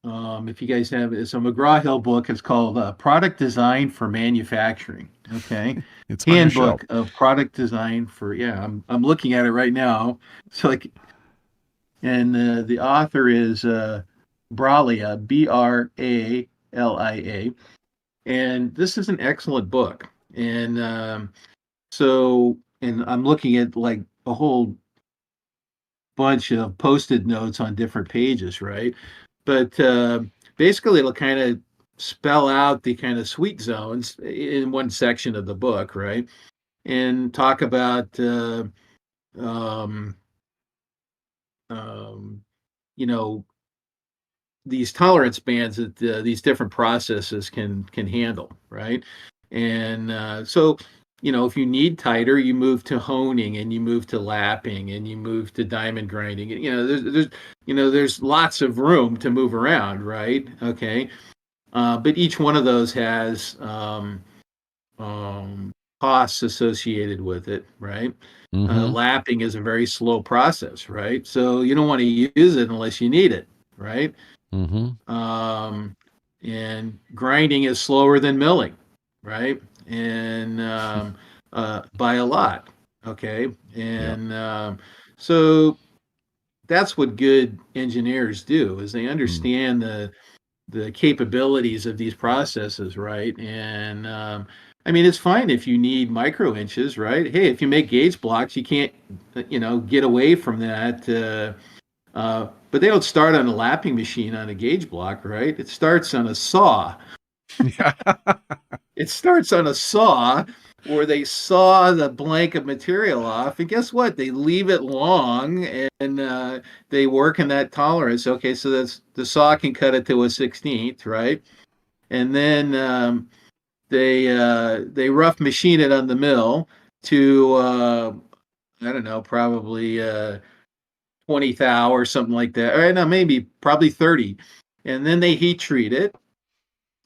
if you guys have it's a McGraw Hill book. It's called Product Design for Manufacturing. Okay, It's on your shelf. Handbook of Product Design for yeah. I'm looking at it right now. So like, and the author is Bralia, Bralia. And this is an excellent book. And and I'm looking at like a whole bunch of post-it notes on different pages, right? But basically, it'll kind of spell out the kind of sweet zones in one section of the book, right? And talk about um, um, you know, these tolerance bands that these different processes can handle, right? And so, if you need tighter, you move to honing, and you move to lapping, and you move to diamond grinding. There's lots of room to move around, right? Okay, but each one of those has um, costs associated with it, right? Mm-hmm. Lapping is a very slow process, right? So you don't want to use it unless you need it, right? Mm-hmm. Um, and grinding is slower than milling, right? And by a lot, okay? Yeah. And so that's what good engineers do is they Mm. understand the capabilities of these processes, right? And I mean, it's fine if you need micro inches, right? Hey, if you make gauge blocks, you can't, get away from that. But they don't start on a lapping machine on a gauge block, right? It starts on a saw. Yeah. It starts on a saw where they saw the blank of material off, and guess what? They leave it long, and they work in that tolerance. Okay, so that's the saw can cut it to a 16th, right? And then they rough machine it on the mill to I don't know, probably 20 thou or something like that. Or no, maybe probably 30. And then they heat treat it,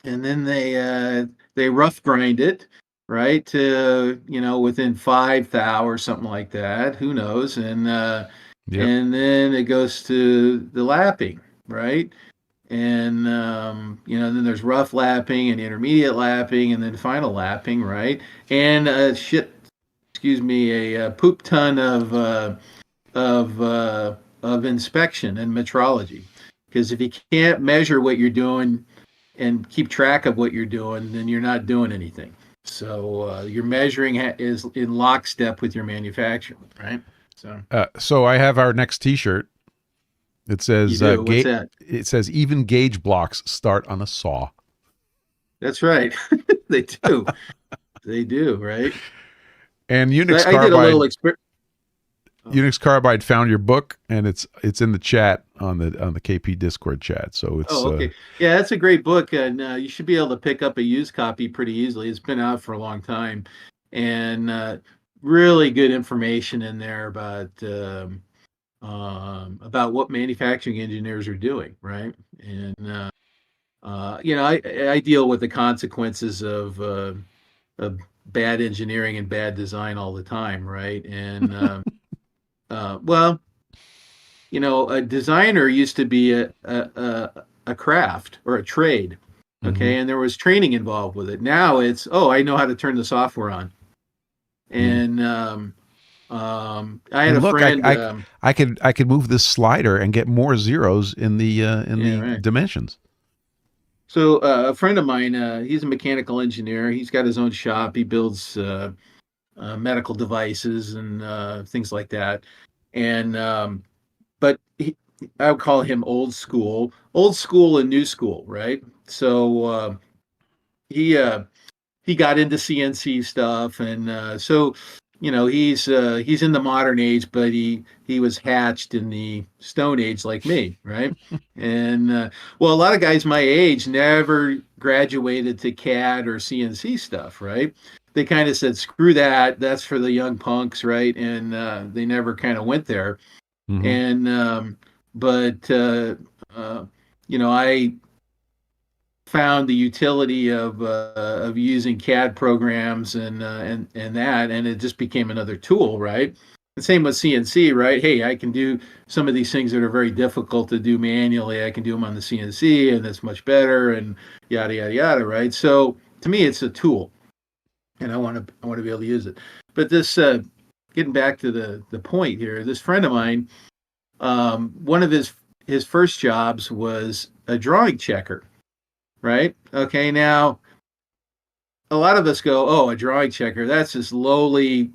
and then they rough grind it, right? To within 5 thou or something like that. Who knows? Yep. And then it goes to the lapping, right? And then there's rough lapping and intermediate lapping and then final lapping, right? And excuse me, a poop ton of of inspection and metrology. Because if you can't measure what you're doing and keep track of what you're doing, then you're not doing anything. So your measuring is in lockstep with your manufacturing, right? So So I have our next T-shirt. It you says do. What's that? It says even gauge blocks start on a saw. That's right. They do. They do, right? And So I did a little experiment. Unix Carbide found your book, and it's in the chat on the KP Discord chat. So it's Oh, okay. Yeah, that's a great book, and you should be able to pick up a used copy pretty easily. It's been out for a long time, and really good information in there about what manufacturing engineers are doing, right? And I deal with the consequences of bad engineering and bad design all the time, right? And well, a designer used to be a craft or a trade, mm-hmm, okay, and there was training involved with it. Now it's, oh, I know how to turn the software on, mm-hmm. and I had And a look, friend. I could move this slider and get more zeros in Yeah, the right. dimensions. So a friend of mine, he's a mechanical engineer. He's got his own shop. He builds medical devices and things like that. And but I would call him old school and new school, right? So he he got into CNC stuff, and so he's in the modern age, but he was hatched in the Stone Age like me, right? And well, a lot of guys my age never graduated to CAD or CNC stuff, right? They kind of said, "Screw that, that's for the young punks," right? And they never kind of went there. Mm-hmm. And but uh, I found the utility of using CAD programs and that, and it just became another tool, right? The same with CNC, right? Hey, I can do some of these things that are very difficult to do manually. I can do them on the CNC, and it's much better, and yada yada yada, right? So to me, it's a tool, and I want to be able to use it. But this, getting back to the point here, this friend of mine, one of his first jobs was a drawing checker, right? Okay, now a lot of us go, oh, a drawing checker, that's this lowly,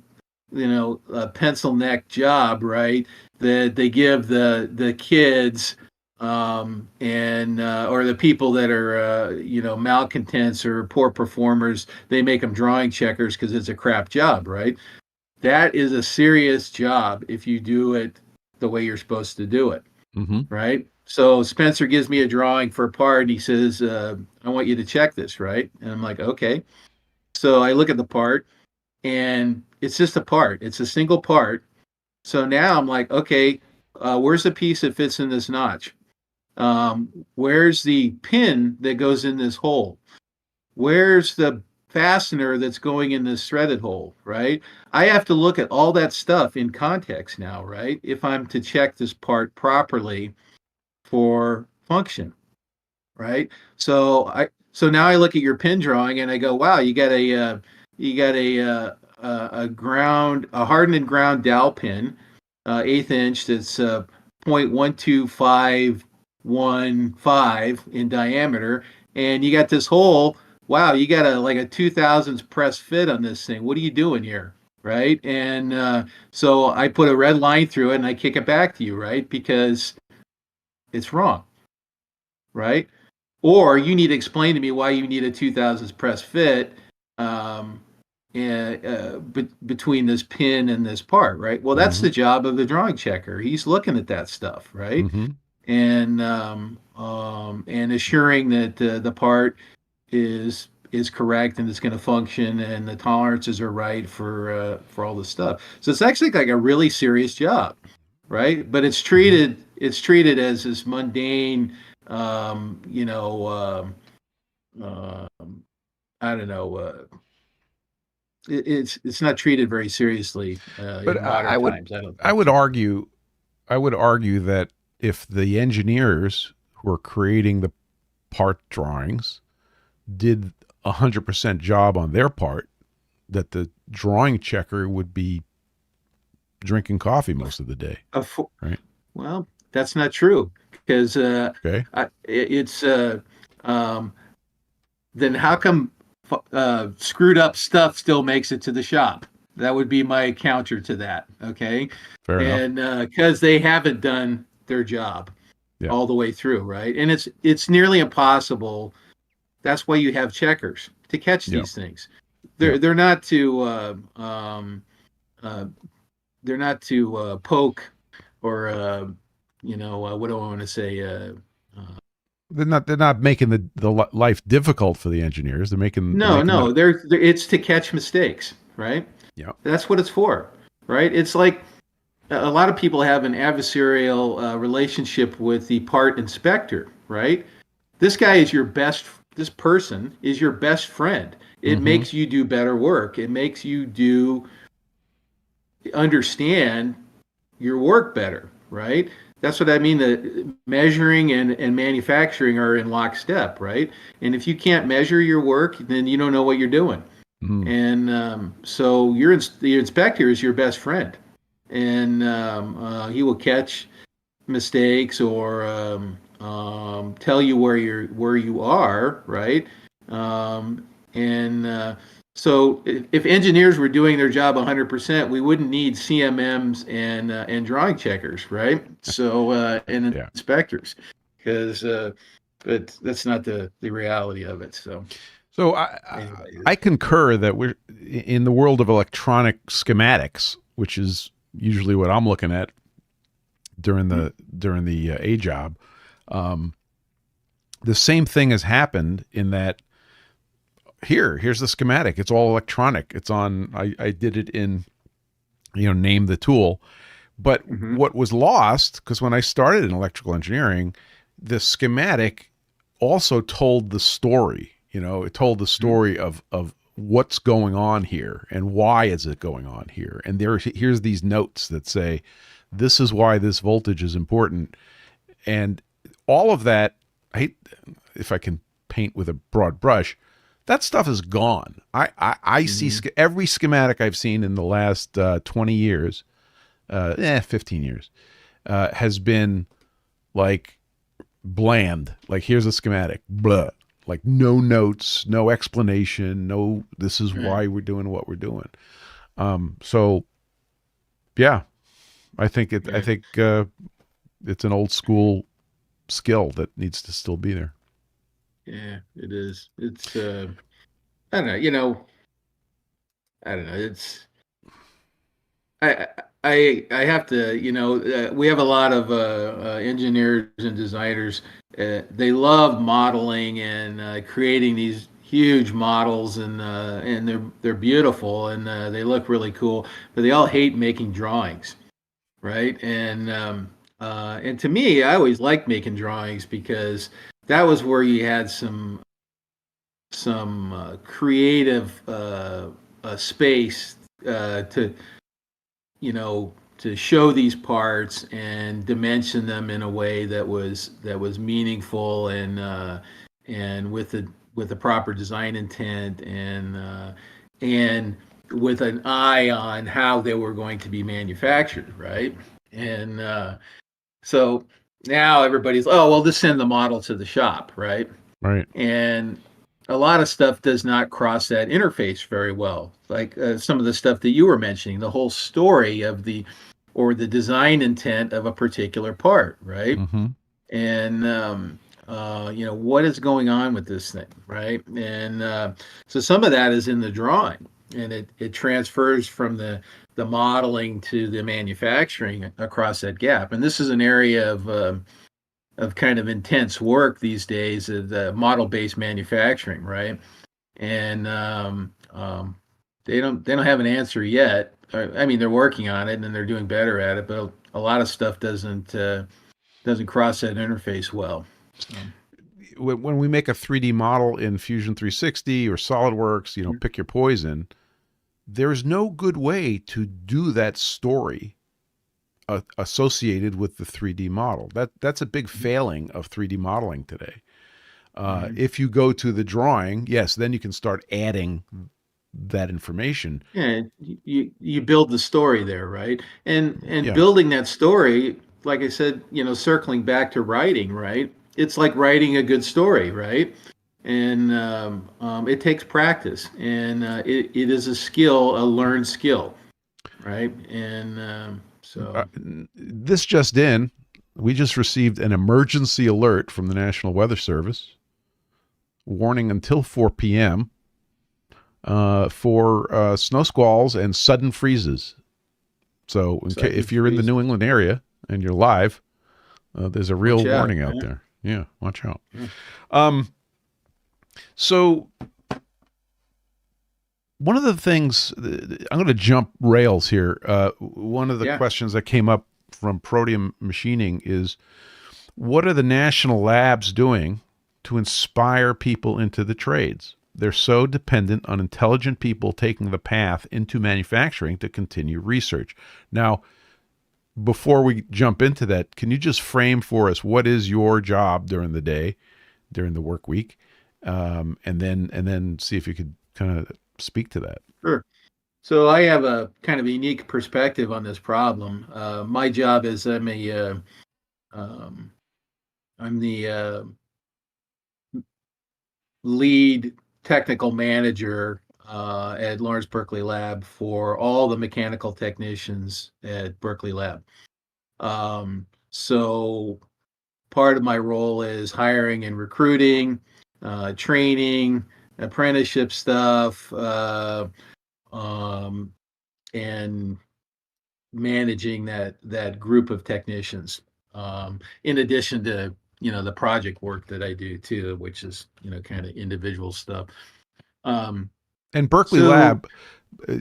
pencil neck job, right? that they give the kids and or the people that are malcontents or poor performers. They make them drawing checkers because it's a crap job, right? That is a serious job if you do it the way you're supposed to do it, Mm-hmm. right? So Spencer gives me a drawing for a part and he says, I want you to check this, right? And I'm like, okay. So I look at the part and it's just a part. It's a single part. So now I'm like, okay, where's the piece that fits in this notch? Where's the pin that goes in this hole? Where's the fastener that's going in this threaded hole, right? I have to look at all that stuff in context now, right? If I'm to check this part properly for function, right? So now I look at your pin drawing and I go, wow, you got a hardened and ground dowel pin, 1/8 inch that's 0.12515 in diameter, and you got this hole. Wow, you got a 2000s press fit on this thing. What are you doing here? Right? And so I put a red line through it and I kick it back to you, right? Because it's wrong, right? Or you need to explain to me why you need a 2000s press fit between this pin and this part, right? Well, that's the job of the drawing checker. He's looking at that stuff, right? Mm-hmm. And assuring that the part is correct and it's going to function and the tolerances are right for all the stuff. So it's actually like a really serious job, right? But it's treated as this mundane, I don't know. It's not treated very seriously But in modern times. I don't I think would so. argue that if the engineers who are creating the part drawings did 100% job on their part, that the drawing checker would be drinking coffee most of the day, right? Well, that's not true because Okay. it's then how come screwed up stuff still makes it to the shop? That would be my counter to that. Okay, Fair enough. and because they haven't done their job Yeah. all the way through, right? And it's nearly impossible. That's why you have checkers to catch Yeah. these things. Yeah. They're not to they're not to poke or what do I want to say? They're not making the life difficult for the engineers. They're making No, it. it's to catch mistakes, right? Yeah. That's what it's for, right? It's like a lot of people have an adversarial relationship with the part inspector, right? This person is your best friend. It makes you do better work. It makes you understand your work better, right? That's what I mean. That measuring and manufacturing are in lockstep, right? And if you can't measure your work, then you don't know what you're doing. Mm. And so the inspector is your best friend, and he will catch mistakes or tell you where you are, right? And so if engineers were doing their job 100%, we wouldn't need CMMs and drawing checkers, right? So and Yeah. inspectors, because but that's not the reality of it. So I concur that we're in the world of electronic schematics, which is usually what I'm looking at during the A job. The same thing has happened in that here's the schematic. It's all electronic. It's on. I did it in, name the tool. But what was lost, because when I started in electrical engineering, the schematic also told the story. It told the story of what's going on here and why is it going on here. And here's these notes that say, this is why this voltage is important. And all of that, I hate if I can paint with a broad brush, that stuff is gone. I see every schematic I've seen in the last 20 years, 15 years, has been like bland. Like, here's a schematic, blah. Like, no notes, no explanation, no, this is why we're doing what we're doing. So, yeah, I think it. I Yeah, think it's an old school skill that needs to still be there. yeah, it is. It's I don't know. I don't know. It's I I have to. We have a lot of engineers and designers. They love modeling and creating these huge models, and they're beautiful and they look really cool. But they all hate making drawings, right? And to me, I always liked making drawings because that was where you had some creative space to to show these parts and dimension them in a way that was meaningful and with the proper design intent and with an eye on how they were going to be manufactured, right? And so now everybody's, oh well, just send the model to the shop, right? Right. And a lot of stuff does not cross that interface very well, like some of the stuff that you were mentioning, the whole story of the or the design intent of a particular part, right? Mm-hmm. And what is going on with this thing, right? And so some of that is in the drawing, and it transfers from the modeling to the manufacturing across that gap. And this is an area of kind of intense work these days, of the model-based manufacturing, right? And they don't have an answer yet. I mean, they're working on it and they're doing better at it, but a lot of stuff doesn't cross that interface well. So, When we make a 3D model in Fusion 360 or SolidWorks, pick your poison. There's no good way to do that story associated with the 3D model. That's a big failing of 3D modeling today. mhm. If you go to the drawing, yes, then you can start adding that information. Yeah, you build the story there, right? And Yeah, building that story, like I said, circling back to writing, right? It's like writing a good story, right? And it takes practice, and it is a skill, a learned skill, right? And uh, this just in, we just received an emergency alert from the National Weather Service, warning until 4 p.m. For snow squalls and sudden freezes. So sudden if you're in the freeze, New England area and you're live, there's a real watch out, warning out right? there. Yeah, watch out. Yeah. Um, so one of the things, I'm going to jump rails here. One of the Yeah. questions that came up from Protium Machining is, what are the national labs doing to inspire people into the trades? They're so dependent on intelligent people taking the path into manufacturing to continue research. Now, before we jump into that, can you just frame for us what is your job during the day, during the work week, and then see if you could kind of speak to that. Sure. So I have a kind of unique perspective on this problem. My job is um, I'm the lead technical manager at Lawrence Berkeley Lab for all the mechanical technicians at Berkeley Lab. So part of my role is hiring and recruiting, training, apprenticeship stuff, um, and managing that group of technicians. In addition to the project work that I do too, which is kind of individual stuff. Um, And Berkeley so Lab,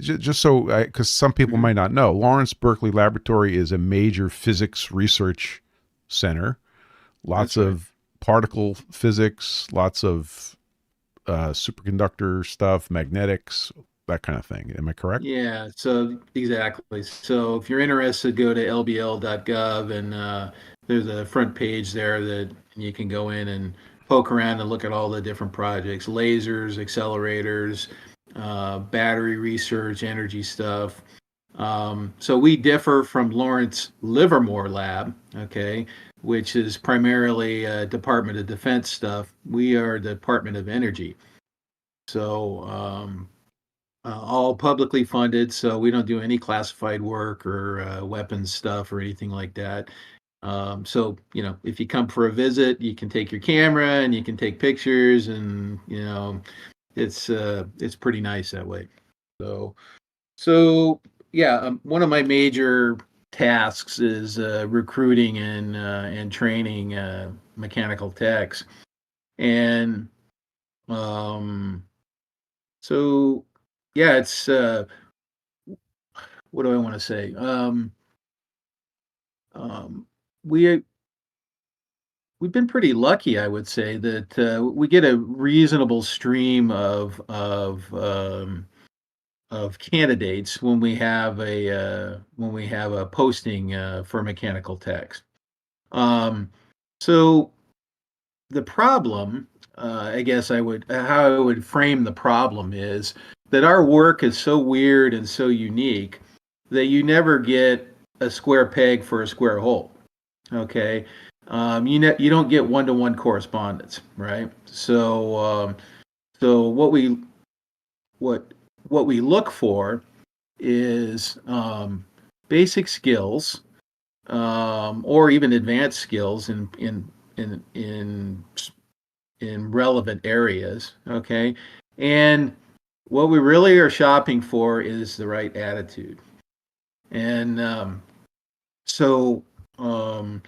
just so, because some people mhm, might not know, Lawrence Berkeley Laboratory is a major physics research center. Lots that's right. of particle physics, lots of superconductor stuff, magnetics, that kind of thing. Am I correct? Yeah, so exactly. So if you're interested, go to lbl.gov and there's a front page there that you can go in and poke around and look at all the different projects, lasers, accelerators, battery research, energy stuff. So we differ from Lawrence Livermore Lab, okay, which is primarily Department of Defense stuff. We are Department of Energy. So all publicly funded, so we don't do any classified work or weapons stuff or anything like that. So, if you come for a visit, you can take your camera and you can take pictures, and it's pretty nice that way. So, yeah, one of my major tasks is recruiting and training mechanical techs, and um, so yeah, it's what do I want to say? Um, we we've been pretty lucky, I would say, that we get a reasonable stream of candidates when we have a posting for mechanical techs. Um, so the problem, I guess how I would frame the problem is that our work is so weird and so unique that you never get a square peg for a square hole. Okay, you don't get one-to-one correspondence, right? So what what we look for is basic skills, or even advanced skills in relevant areas. Okay, and what we really are shopping for is the right attitude, and so um,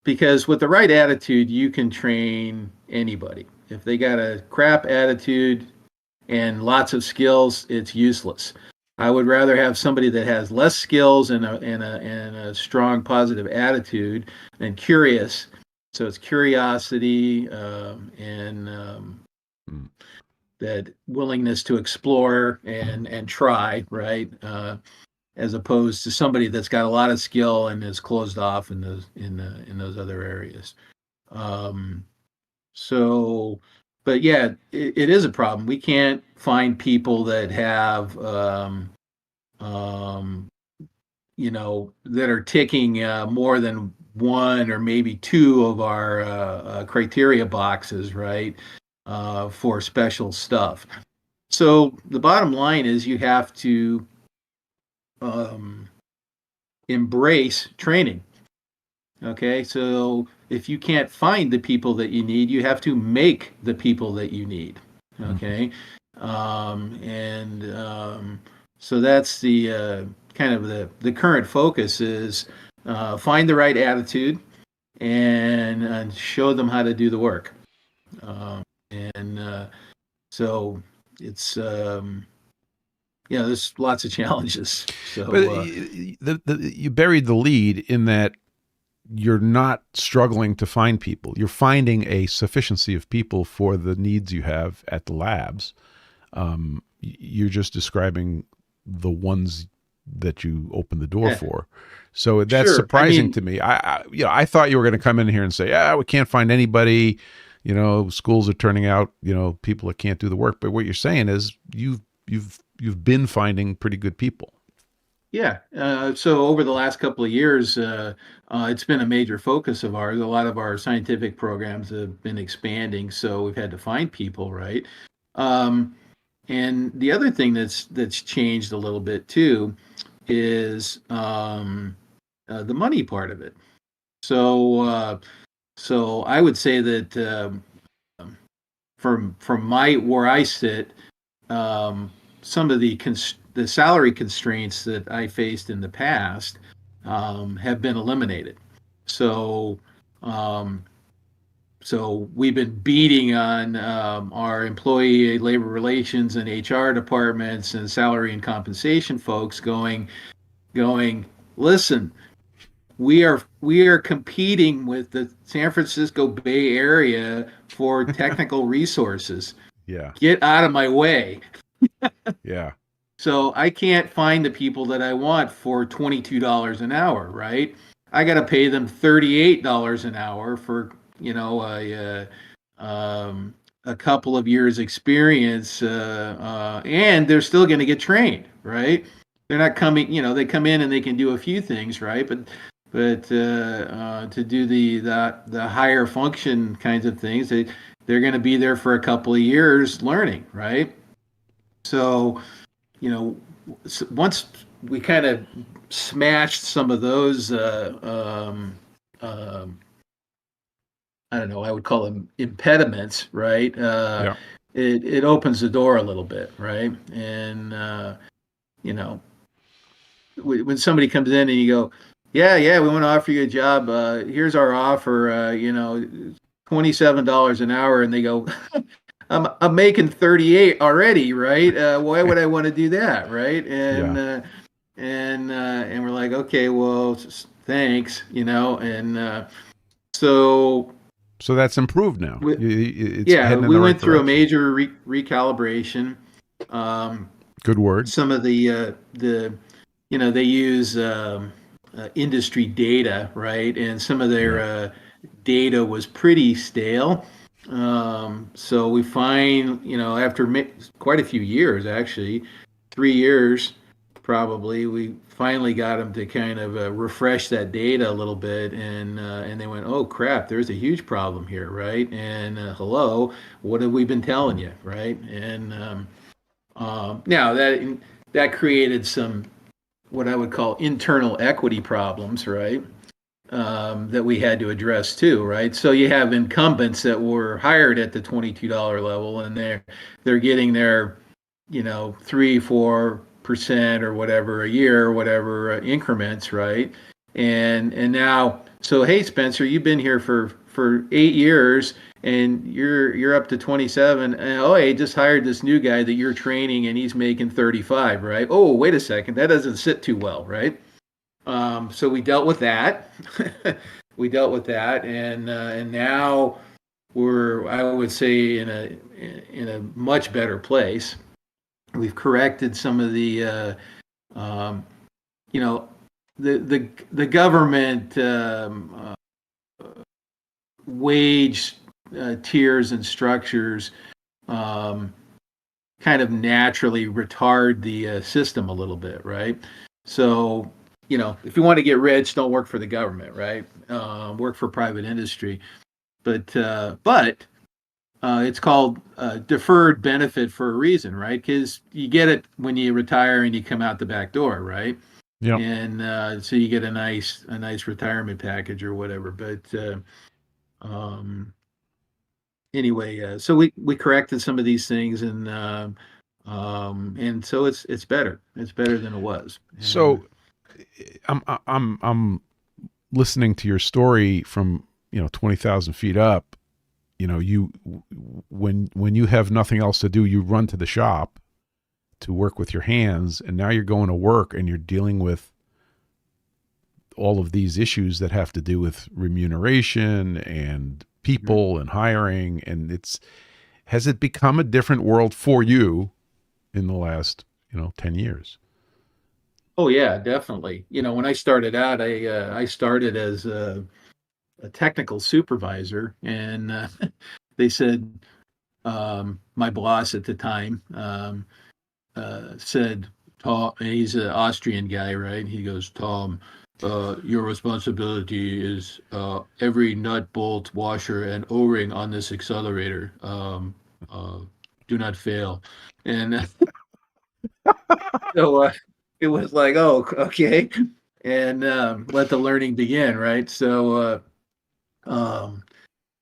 because with the right attitude, you can train anybody. If they got a crap attitude and lots of skills, it's useless. I would rather have somebody that has less skills and a strong positive attitude and curious. So it's curiosity, and Mm. that willingness to explore and try, right? As opposed to somebody that's got a lot of skill and is closed off in those other areas. Um, so, but yeah, it is a problem. We can't find people that have, um, that are ticking more than one or maybe two of our criteria boxes, right? For special stuff. So the bottom line is you have to um, embrace training. Okay, so if you can't find the people that you need, you have to make the people that you need. Mhm. Okay, and so that's the kind of the current focus is find the right attitude and show them how to do the work. And so it's there's lots of challenges. But So you buried the lead in that you're not struggling to find people. You're finding a sufficiency of people for the needs you have at the labs. You're just describing the ones that you open the door yeah, for. So that's sure. I surprising mean, to me. I thought you were going to come in here and say, "Yeah, we can't find anybody. Schools are turning out, people that can't do the work." But what you're saying is you've been finding pretty good people. yeah. So over the last couple of years, it's been a major focus of ours. A lot of our scientific programs have been expanding, so we've had to find people, right? Um, and the other thing that's changed a little bit too is the money part of it. So I would say that from my where I sit, some of the salary constraints that I faced in the past have been eliminated. So um, so we've been beating on our employee labor relations and HR departments and salary and compensation folks, going. Listen, we are competing with the San Francisco Bay Area for technical resources. Yeah. Get out of my way. Yeah. So I can't find the people that I want for $22 an hour, right? I got to pay them $38 an hour for a couple of years experience, and they're still going to get trained, right? They're not coming, they come in and they can do a few things, right? But to do the higher function kinds of things, they're going to be there for a couple of years learning, right? So once we kind of smashed some of those, I don't know, I would call them impediments, right? Yeah. It opens the door a little bit, right? And you know, when somebody comes in and you go, yeah, we want to offer you a job. Here's our offer. $27 an hour, and they go, I'm making 38 already, right? Why would I want to do that, right? Yeah. And we're like, okay, well, thanks, and so So that's improved now. we, It's yeah, heading in we the right went through a direction. major recalibration. Um, Good word. some of the they use industry data, right? And some of their Yeah. data was pretty stale. So we find, after quite a few years, actually, 3 years probably, we finally got them to kind of refresh that data a little bit, and they went, oh crap, there's a huge problem here, right? And hello, what have we been telling you, right? And now that created some what I would call internal equity problems, right? That we had to address too, right? So you have incumbents that were hired at the $22 level, and they're getting their 3-4% or whatever a year or whatever increments, right? And now, so hey Spencer, you've been here for 8 years and you're up to 27, and oh, hey, just hired this new guy that you're training and he's making 35, right? Oh, wait a second, that doesn't sit too well, right? So we dealt with that. We dealt with that, and now we're, I would say, in a much better place. We've corrected some of the you know the government wage tiers and structures um, kind of naturally retard the system a little bit, right? So, if you want to get rich, don't work for the government, right? Work for private industry. But it's called deferred benefit for a reason, right? Because you get it when you retire and you come out the back door, right? Yep. And so you get a nice retirement package or whatever. But um, anyway, so we corrected some of these things, and so it's better. It's better than it was. And So I'm listening to your story from 20,000 feet up. You when you have nothing else to do, you run to the shop to work with your hands, and now you're going to work and you're dealing with all of these issues that have to do with remuneration and people and hiring, and has it become a different world for you in the last 10 years? oh yeah, definitely. When I started out, I started as a technical supervisor, and they said, my boss at the time said, Tom, and he's an Austrian guy, right? He goes, Tom, your responsibility is every nut, bolt, washer, and O-ring on this accelerator. Do not fail. And so it was like, oh, okay. And let the learning begin, right? Um,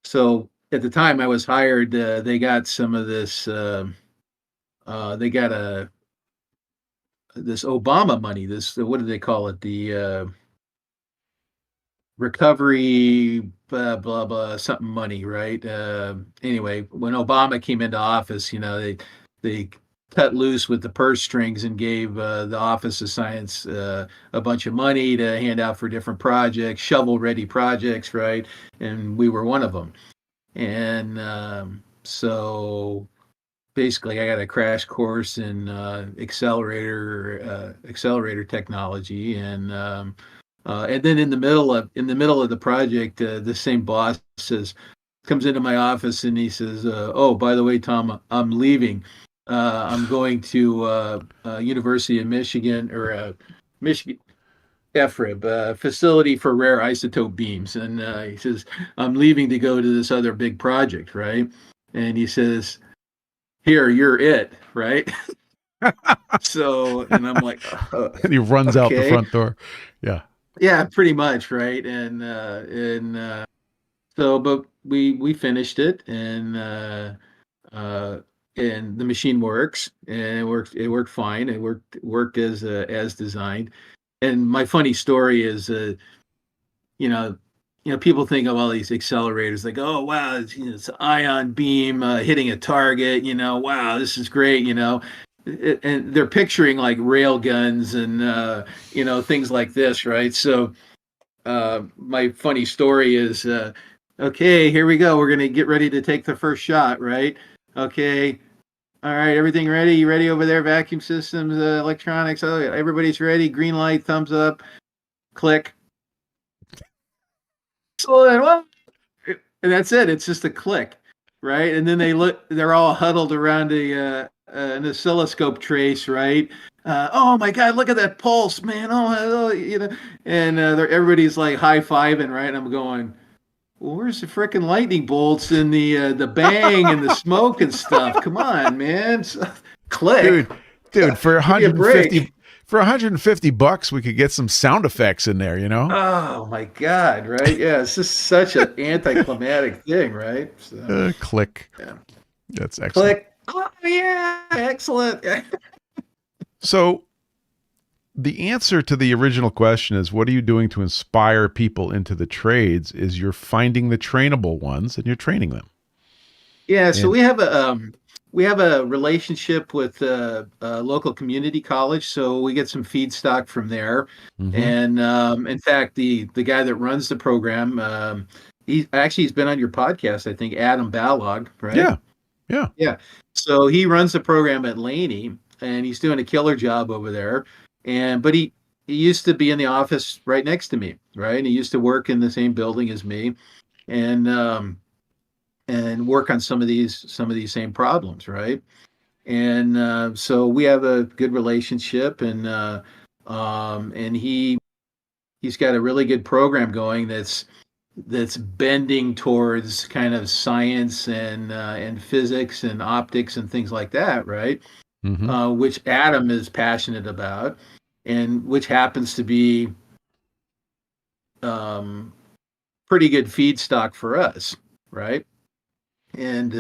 so at the time I was hired, they got some of this. They got this Obama money. This, what do they call it? The recovery blah blah something money, right? Anyway, when Obama came into office, they cut loose with the purse strings and gave the Office of Science a bunch of money to hand out for different projects, shovel ready projects, right? And we were one of them. And so basically I got a crash course in accelerator technology, and then in the middle of the project, the same boss comes into my office and he says, "Oh, by the way, Tom, I'm leaving. I'm going to University of Michigan, or Michigan FRIB, Facility for Rare Isotope Beams," and he says, "I'm leaving to go to this other big project, right?" And he says, "Here, you're it, right?" So, and I'm like, And he runs out the okay, front door. Yeah. yeah, pretty much, right? So, but we finished it, uh, and the machine works, and it worked fine. It worked as designed. And my funny story is, you know, people think of all these accelerators like, oh wow, it's an ion beam hitting a target. Wow, this is great. And they're picturing like rail guns and things like this, right? So my funny story is, okay, here we go. We're gonna get ready to take the first shot, right? Okay, all right, everything ready? You ready over there? Vacuum systems, electronics. Oh, everybody's ready. Green light, thumbs up, click. So then, well, and that's it. It's just a click, right? And then they're all huddled around an oscilloscope trace, right? Oh my God, look at that pulse, man! Oh. And everybody's like high fiving, right? And I'm going, well, where's the freaking lightning bolts and the bang and the smoke and stuff? Come on, man! Click, Dude, for give me a 150 break. for $150 we could get some sound effects in there, you know? Oh my God, right? Yeah, it's just such an anticlimactic thing, right? So, Click. yeah. That's excellent. Click. Oh yeah, excellent. So the answer to the original question is what are you doing to inspire people into the trades is you're finding the trainable ones and you're training them. Yeah, so And we have a relationship with a local community college, so we get some feedstock from there. mhm. And in fact, the guy that runs the program, he's been on your podcast, I think, Adam Balog, right? Yeah. Yeah. Yeah. So he runs the program at Laney, and he's doing a killer job over there. But he used to be in the office right next to me, right? And he used to work in the same building as me, and work on some of these same problems, right? And so we have a good relationship, and he's got a really good program going that's bending towards kind of science and physics and optics and things like that, right? Mhm. Which Adam is passionate about, and which happens to be um, pretty good feedstock for us, right? And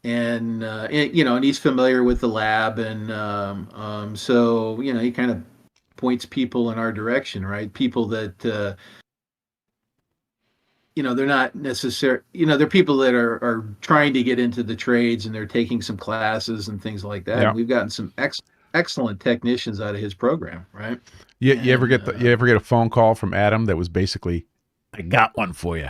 and he's familiar with the lab, and so he kind of points people in our direction, right? People that they're not necessary. They're people that are trying to get into the trades, and they're taking some classes and things like that. Yeah. And we've gotten some excellent technicians out of his program, right? You ever And get a phone call from Adam that was basically I got one for you.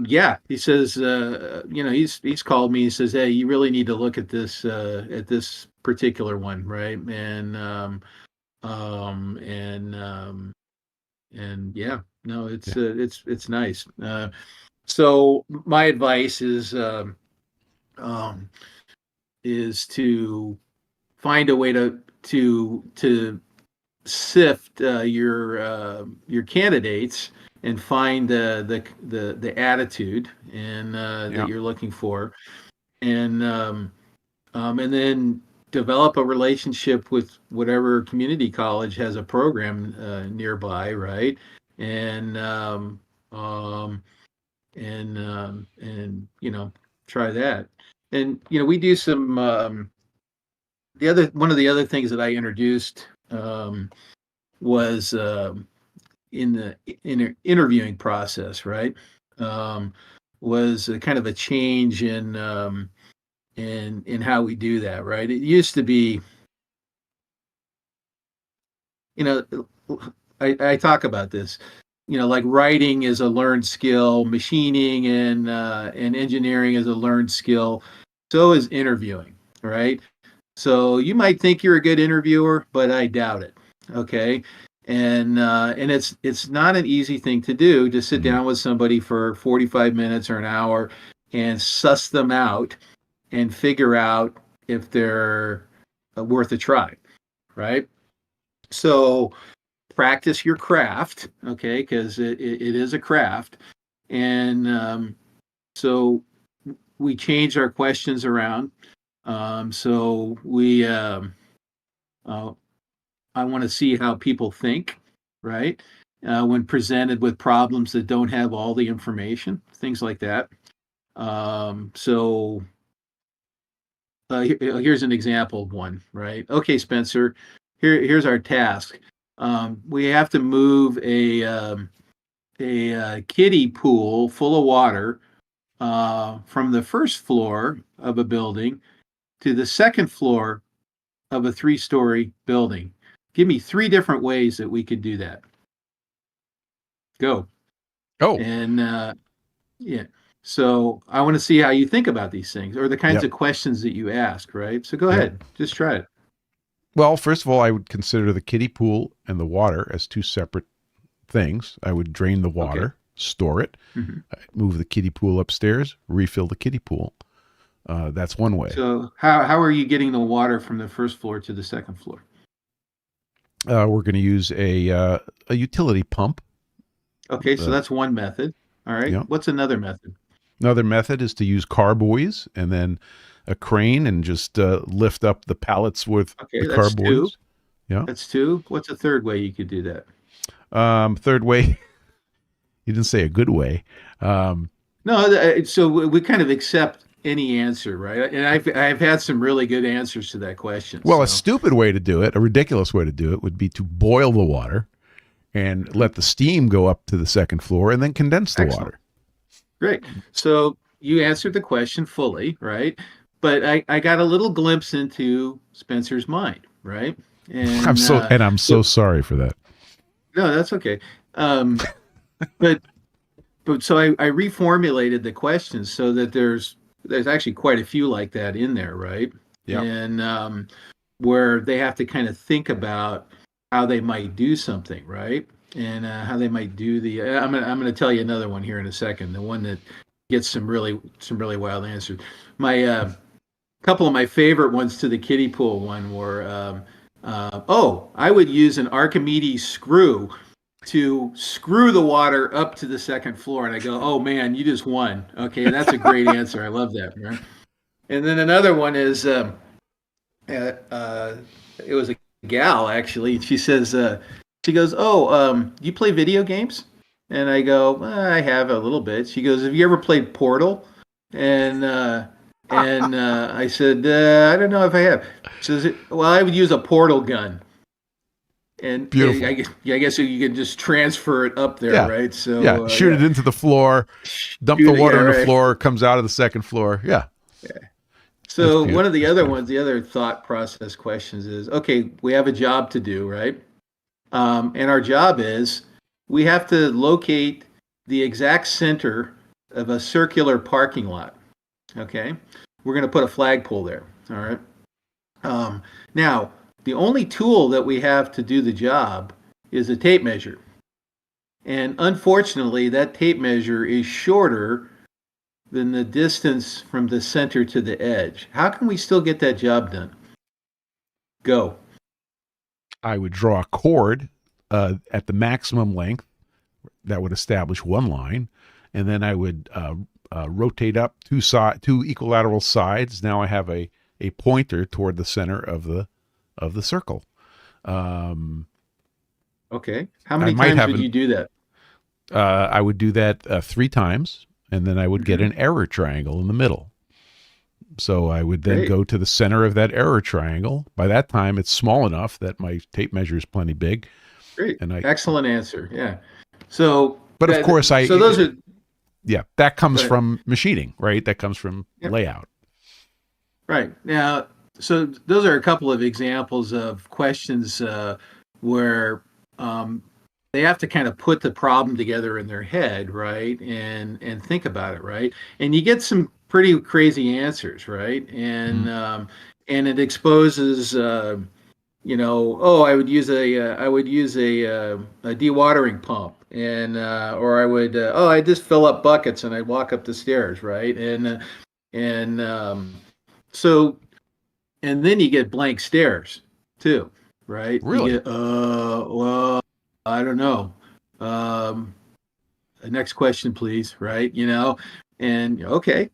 yeah, he says, he's called me. He says, hey, you really need to look at this particular one, right? And yeah, no, Yeah. it's nice. So my advice um, is to find a way to sift your candidates and find the attitude and that Yeah. you're looking for, and and then develop a relationship with whatever community college has a program nearby, right? And um, and try that. And we do some the other one of the other things that I introduced was in the interviewing process, right? Um, was a kind of a change in how we do that, right? It used to be, you know, I talk about this, like writing is a learned skill, machining and engineering is a learned skill. So is interviewing, right? So you might think you're a good interviewer, but I doubt it. Okay. And it's not an easy thing to do to sit Mhm. down with somebody for 45 minutes or an hour and suss them out and figure out if they're worth a try, right? So practice your craft, okay, because it is a craft. And so we change our questions around. So we I want to see how people think, right? When presented with problems that don't have all the information, things like that. So here's an example of one, right? Okay, Spencer, here's our task. We have to move a kiddie pool full of water from the first floor of a building to the second floor of a 3-story building. Give me 3 different ways that we could do that. Go. Oh, And yeah. So I want to see how you think about these things or the kinds yep, of questions that you ask, right? So go yep. ahead, just try it. Well, first of all, I would consider the kiddie pool and the water as 2 separate things. I would drain the Okay. water, store it, Mhm. move the kiddie pool upstairs, refill the kiddie pool. That's one way. So how are you getting the water from the first floor to the second floor? We're going to use a utility pump. Okay, so Uh, that's one method. All right. yeah. What's another method? Another method is to use car buoys and then a crane and just lift up the pallets with the Okay, car that's two. buoys. Yeah. That's two. What's a third way you could do that? Third way, you didn't say a good way. Um, No, so we kind of accept any answer, right? And I've had some really good answers to that question. well, a So, stupid way to do it, a ridiculous way to do it, would be to boil the water and mhm. let the steam go up to the second floor and then condense the Excellent. water. Great. So you answered the question fully, right? But I got a little glimpse into Spencer's mind, right? And I'm so so sorry for that. no, that's okay. Um, but so I reformulated the questions so that there's actually quite a few like that in there, right? Yep. And where they have to kind of think about how they might do something, right? And how they might do the. I'm gonna tell you another one here in a second. The one that gets some really wild answers. My couple of my favorite ones to the kiddie pool one were. I would use an Archimedes screw to screw the water up to the second floor. And I go, oh man, you just won. Okay, that's a great answer. I love that. Right? And then another one is uh, it was a gal actually. She says, she goes, you play video games? And I go, I have a little bit. She goes, have you ever played Portal? And I said, I don't know if I have. She says, well, I would use a portal gun. And Beautiful. I guess you can just transfer it up there, Yeah. right? Yeah. So Shoot yeah, it into the floor, dump the shoot it, yeah, water on the right. floor, comes out of the second floor. Yeah. That's So one beautiful. of the That's other beautiful. ones, the other thought process questions is, okay, we have a job to do, right? And our job is we have to locate the exact center of a circular parking lot. Okay, we're going to put a flagpole there. All right. Now, the only tool that we have to do the job is a tape measure. And unfortunately, that tape measure is shorter than the distance from the center to the edge. How can we still get that job done? Go. I would draw a cord at the maximum length that would establish one line, and then I would rotate up two equilateral sides. Now I have a pointer toward the center of the circle. Um, Okay. How I many might times have would an you do that? I would do that 3 times, and then I would get Mm-hmm. an error triangle in the middle. So I would then Great. go to the center of that error triangle. By that time, it's small enough that my tape measure is plenty big, Great. and I. Excellent answer. Yeah. So But of course, so those are yeah, that go comes ahead. from machining, right? That comes from Yep. layout. Right. Now, so those are a couple of examples of questions where um, they have to kind of put the problem together in their head, right, and think about it, right, and you get some pretty crazy answers, right, Mm. and it exposes, I would use a dewatering pump, and or I just fill up buckets and I walk up the stairs, right, and so and then you get blank stares too, right? You Really? get well, I don't know. Um, next question, please. Right? And okay.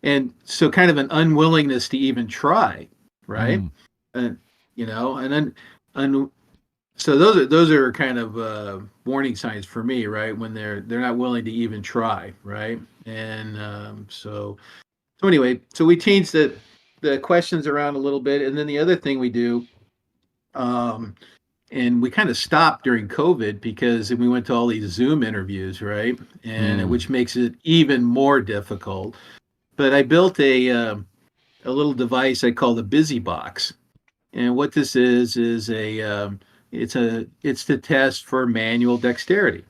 and so kind of an unwillingness to even try, right? Mm. And and then un, so those are kind of warning signs for me, right? When they're not willing to even try, right? And so anyway, so we changed the questions around a little bit, and then the other thing we do, um, and we kind of stopped during COVID because we went to all these Zoom interviews, right? And Mm. which makes it even more difficult. But I built a little device I call the Busy Box, and what this is it's to test for manual dexterity.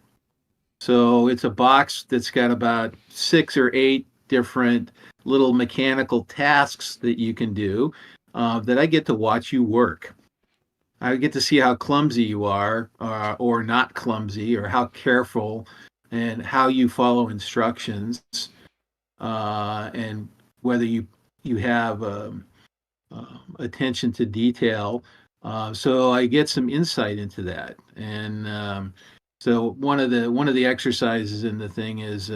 So it's a box that's got about 6 or 8 different little mechanical tasks that you can do, that I get to watch you work. I get to see how clumsy you are, or not clumsy, or how careful, and how you follow instructions, and whether you have attention to detail. So I get some insight into that, and so one of the exercises in the thing is,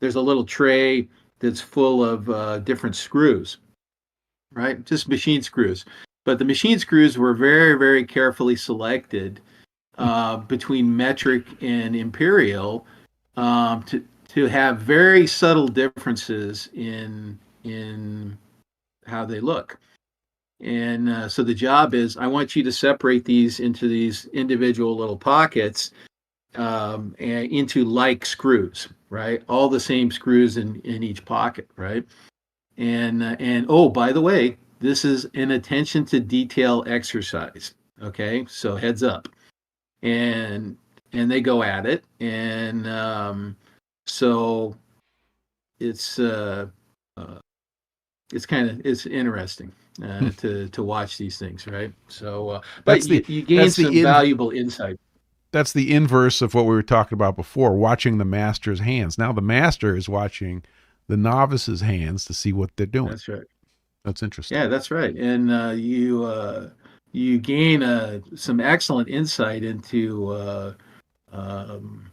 there's a little tray that's full of different screws, right? Just machine screws. But the machine screws were very, very carefully selected, between metric and imperial, to have very subtle differences in how they look. And so the job is, I want you to separate these into these individual little pockets, and into like screws, right? All the same screws in each pocket, right? And oh, by the way, this is an attention to detail exercise. Okay, so heads up, and they go at it, and so it's uh, it's interesting, to watch these things, right? So, but That's the you gain that's the some in valuable insight. that's the inverse of what we were talking about before, watching the master's hands. Now the master is watching the novice's hands to see what they're doing. That's right. That's interesting. Yeah, that's right. And you gain some excellent insight into, um,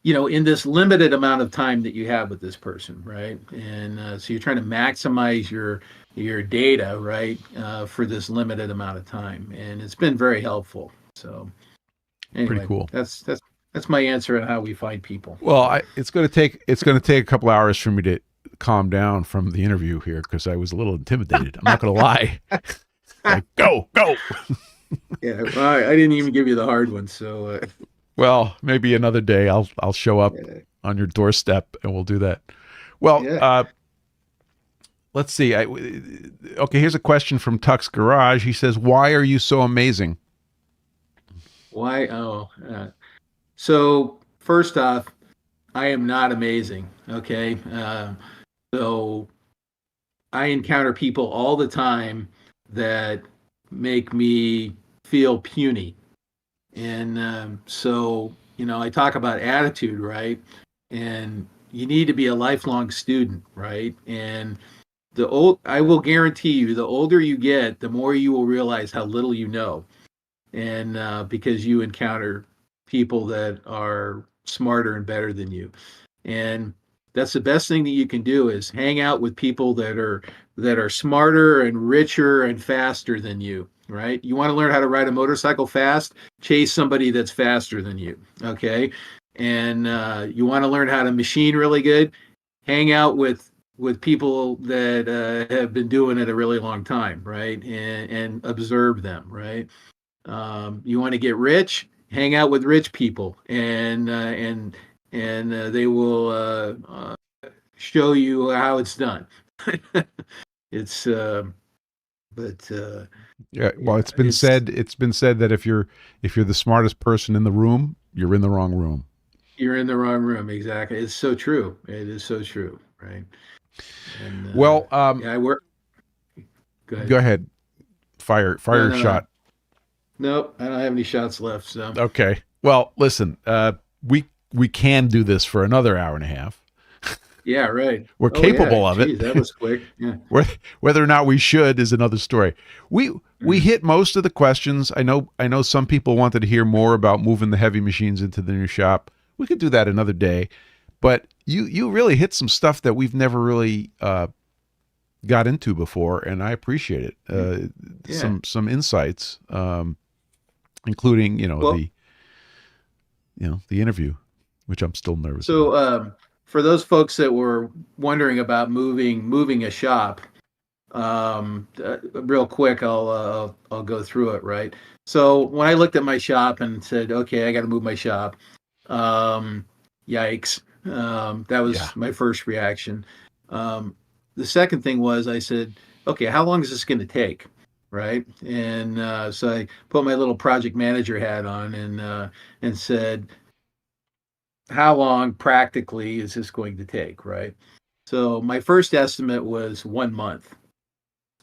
in this limited amount of time that you have with this person, right? And so you're trying to maximize your data, right, for this limited amount of time, and it's been very helpful. So Pretty anyway, cool. that's my answer on how we find people. Well, So, it's going to take a couple hours for me to calm down from the interview here because I was a little intimidated. I'm not going to lie. Like, go. yeah, well, I didn't even give you the hard one, so Well, maybe another day I'll show up yeah, on your doorstep and we'll do that. Well, yeah. let's see. Okay, here's a question from Tuck's Garage. He says, "Why are you so amazing?" Why? Oh, so first off, I am not amazing. Okay, so I encounter people all the time that make me feel puny. And so, I talk about attitude, right? And you need to be a lifelong student, right? And I will guarantee you, the older you get, the more you will realize how little you know. And because you encounter people that are smarter and better than you. And that's the best thing that you can do, is hang out with people that are smarter and richer and faster than you, right? You want to learn how to ride a motorcycle fast, chase somebody that's faster than you, okay? And you want to learn how to machine really good, hang out with people that have been doing it a really long time, right? And observe them, right? You want to get rich, hang out with rich people, and they will show you how it's done. It's but Yeah, well, yeah, it's it's been said that if you're the smartest person in the room, you're in the wrong room. you're in the wrong room. Exactly. It's so true. It is so true, right? And Well, yeah, I work. Go go ahead. ahead. Fire No, your no, no. shot. Nope, I don't have any shots left. So Okay. Well, listen, we can do this for another hour and a half. yeah, right. We're Oh yeah. capable of Geez, it. that was quick. Yeah. Whether or not we should is another story. We hit most of the questions. I know some people wanted to hear more about moving the heavy machines into the new shop. We could do that another day. But you really hit some stuff that we've never really got into before, and I appreciate it. Yeah. Some insights, including Well, the interview, which I'm still nervous about. so for those folks that were wondering about moving a shop, real quick, I'll go through it, right? So when I looked at my shop and said, okay, I got to move my shop, um, yikes. That Yeah. was my first reaction. The second thing was I said, okay, how long is this going to take? Right. And so I put my little project manager hat on and said, how long practically is this going to take? Right. So my first estimate was 1 month.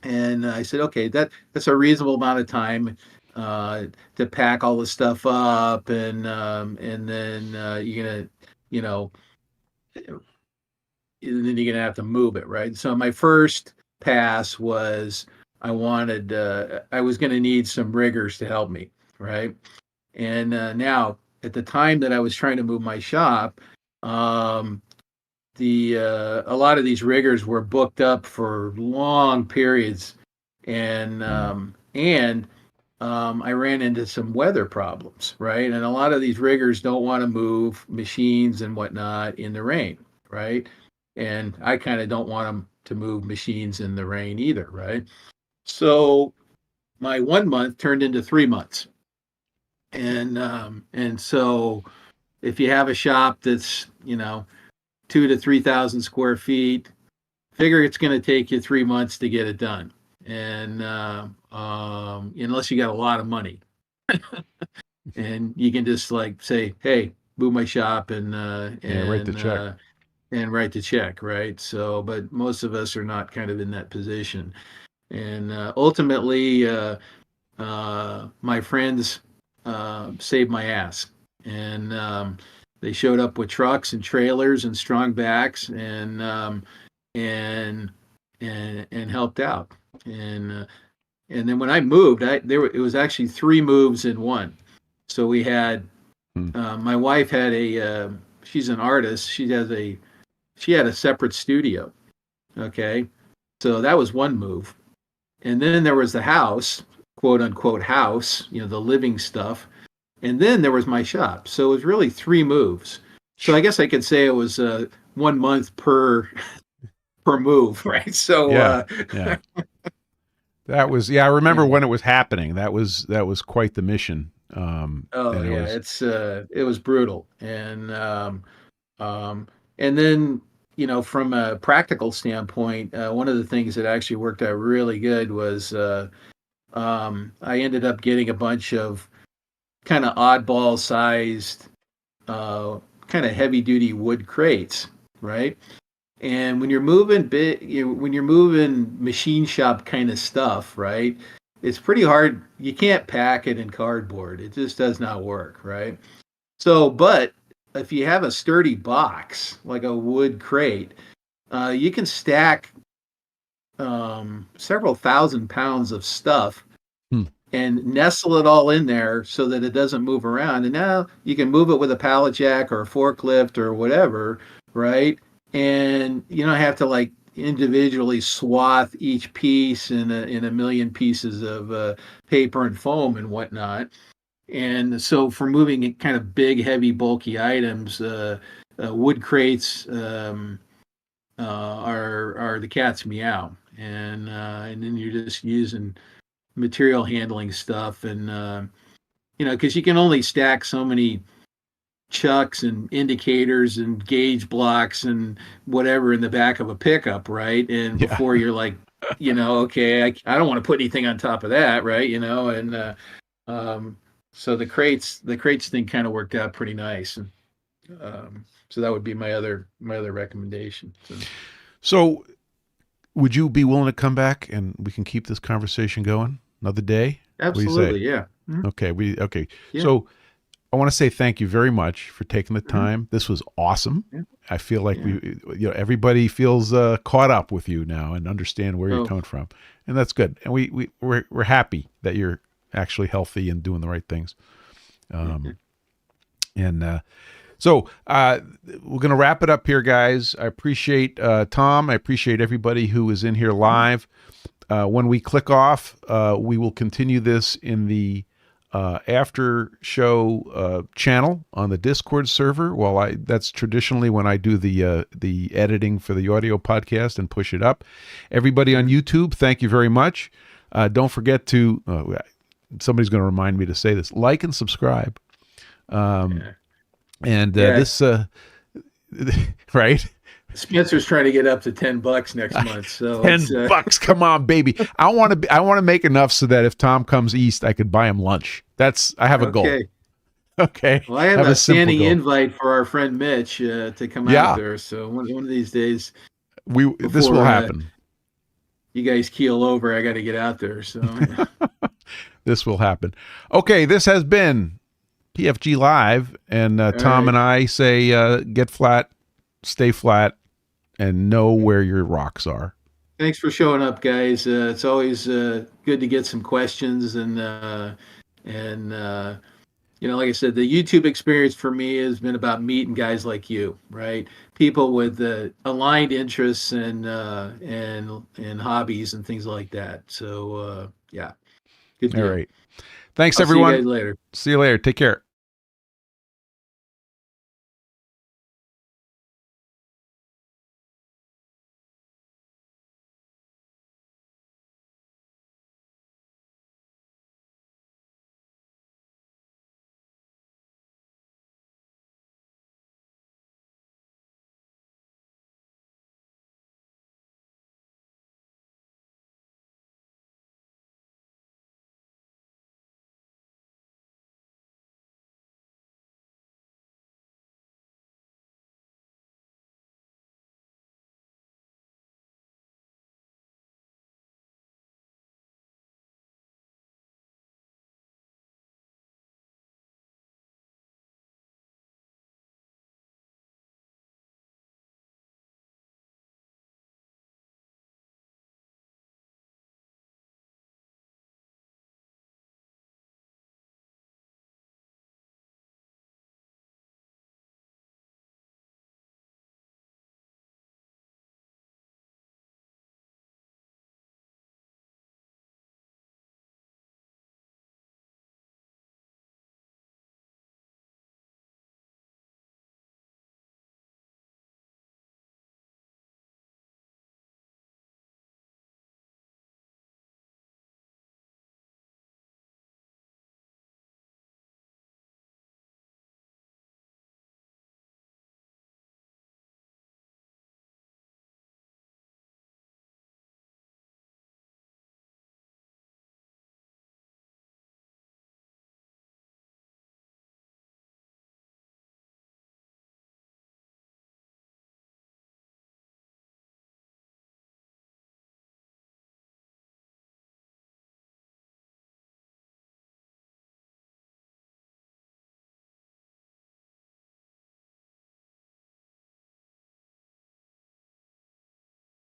And I said, okay, that's a reasonable amount of time uh, to pack all the stuff up, and then you're gonna, you know, and then you're gonna have to move it, right? So my first pass was I was gonna need some riggers to help me, right? And now at the time that I was trying to move my shop, um, the a lot of these riggers were booked up for long periods, and I ran into some weather problems, right? And a lot of these riggers don't want to move machines and whatnot in the rain, right? And I kind of don't want them to move machines in the rain either, right? So my 1 month turned into 3 months, and so if you have a shop that's 2 to 3,000 square feet, figure it's going to take you 3 months to get it done, and unless you got a lot of money, and you can just like say, "Hey, move my shop," Yeah. Write the check. and write the check, right? So, but most of us are not kind of in that position, and ultimately, my friends saved my ass, and they showed up with trucks and trailers and strong backs, and and helped out. And then when I moved, it was actually three moves in one. So we had Hmm. my wife had she's an artist. She had a separate studio. Okay, so that was one move. And then there was the house, quote unquote house, the living stuff. And then there was my shop. So it was really three moves. So I guess I could say it was 1 month per move, right? So Yeah. Yeah. That was, yeah, I remember and when it was happening. That was quite the mission. oh And it yeah, was, it was brutal. Um, and then from a practical standpoint, one of the things that actually worked out really good was I ended up getting a bunch of kind of oddball sized, kind of heavy duty wood crates, right? And when you're moving machine shop kind of stuff, right? It's pretty hard. You can't pack it in cardboard. It just does not work, right? So, but if you have a sturdy box like a wood crate, you can stack several thousand pounds of stuff hmm, and nestle it all in there so that it doesn't move around. And now you can move it with a pallet jack or a forklift or whatever, right? And you don't have to like individually swath each piece in a million pieces of paper and foam and whatnot. And so for moving kind of big, heavy, bulky items, wood crates are the cat's meow. And then you're just using material handling stuff, and because you can only stack so many chucks and indicators and gauge blocks and whatever in the back of a pickup, right? And yeah. before you're like, okay, I don't want to put anything on top of that, right? And um, so the crates thing kind of worked out pretty nice, and so that would be my other recommendation. So So, would you be willing to come back and we can keep this conversation going another day? What do you say? absolutely, yeah. Mhm. Okay. Yeah. So, I want to say thank you very much for taking the Mhm. time. This was awesome. Yeah. I feel like Yeah. everybody feels caught up with you now and understand where you're Oh, coming from, and that's good. And we're happy that you're actually healthy and doing the right things. yeah. And So we're going to wrap it up here, guys. I appreciate Tom. I appreciate everybody who is in here live. When we click off, we will continue this in the after show channel on the Discord server. Well, that's traditionally when I do the editing for the audio podcast and push it up. Everybody on YouTube, thank you very much. Don't forget to somebody's going to remind me to say this: like and subscribe. And this, right? Spencer's trying to get up to $10 next month. So $10, come on, baby! I want to make enough so that if Tom comes east, I could buy him lunch. I have a goal. Okay. Well, I have a standing invite for our friend Mitch to come out there. So one of these days, this will happen. You guys keel over. I got to get out there. So this will happen. Okay, this has been PFG Live, and Tom and I say get flat, stay flat, and know where your rocks are. Thanks for showing up, guys. It's always good to get some questions, and like I said, the YouTube experience for me has been about meeting guys like you, right? People with aligned interests and hobbies and things like that. So yeah, good deal. All right. Thanks, everyone. See you guys later. See you later. Take care.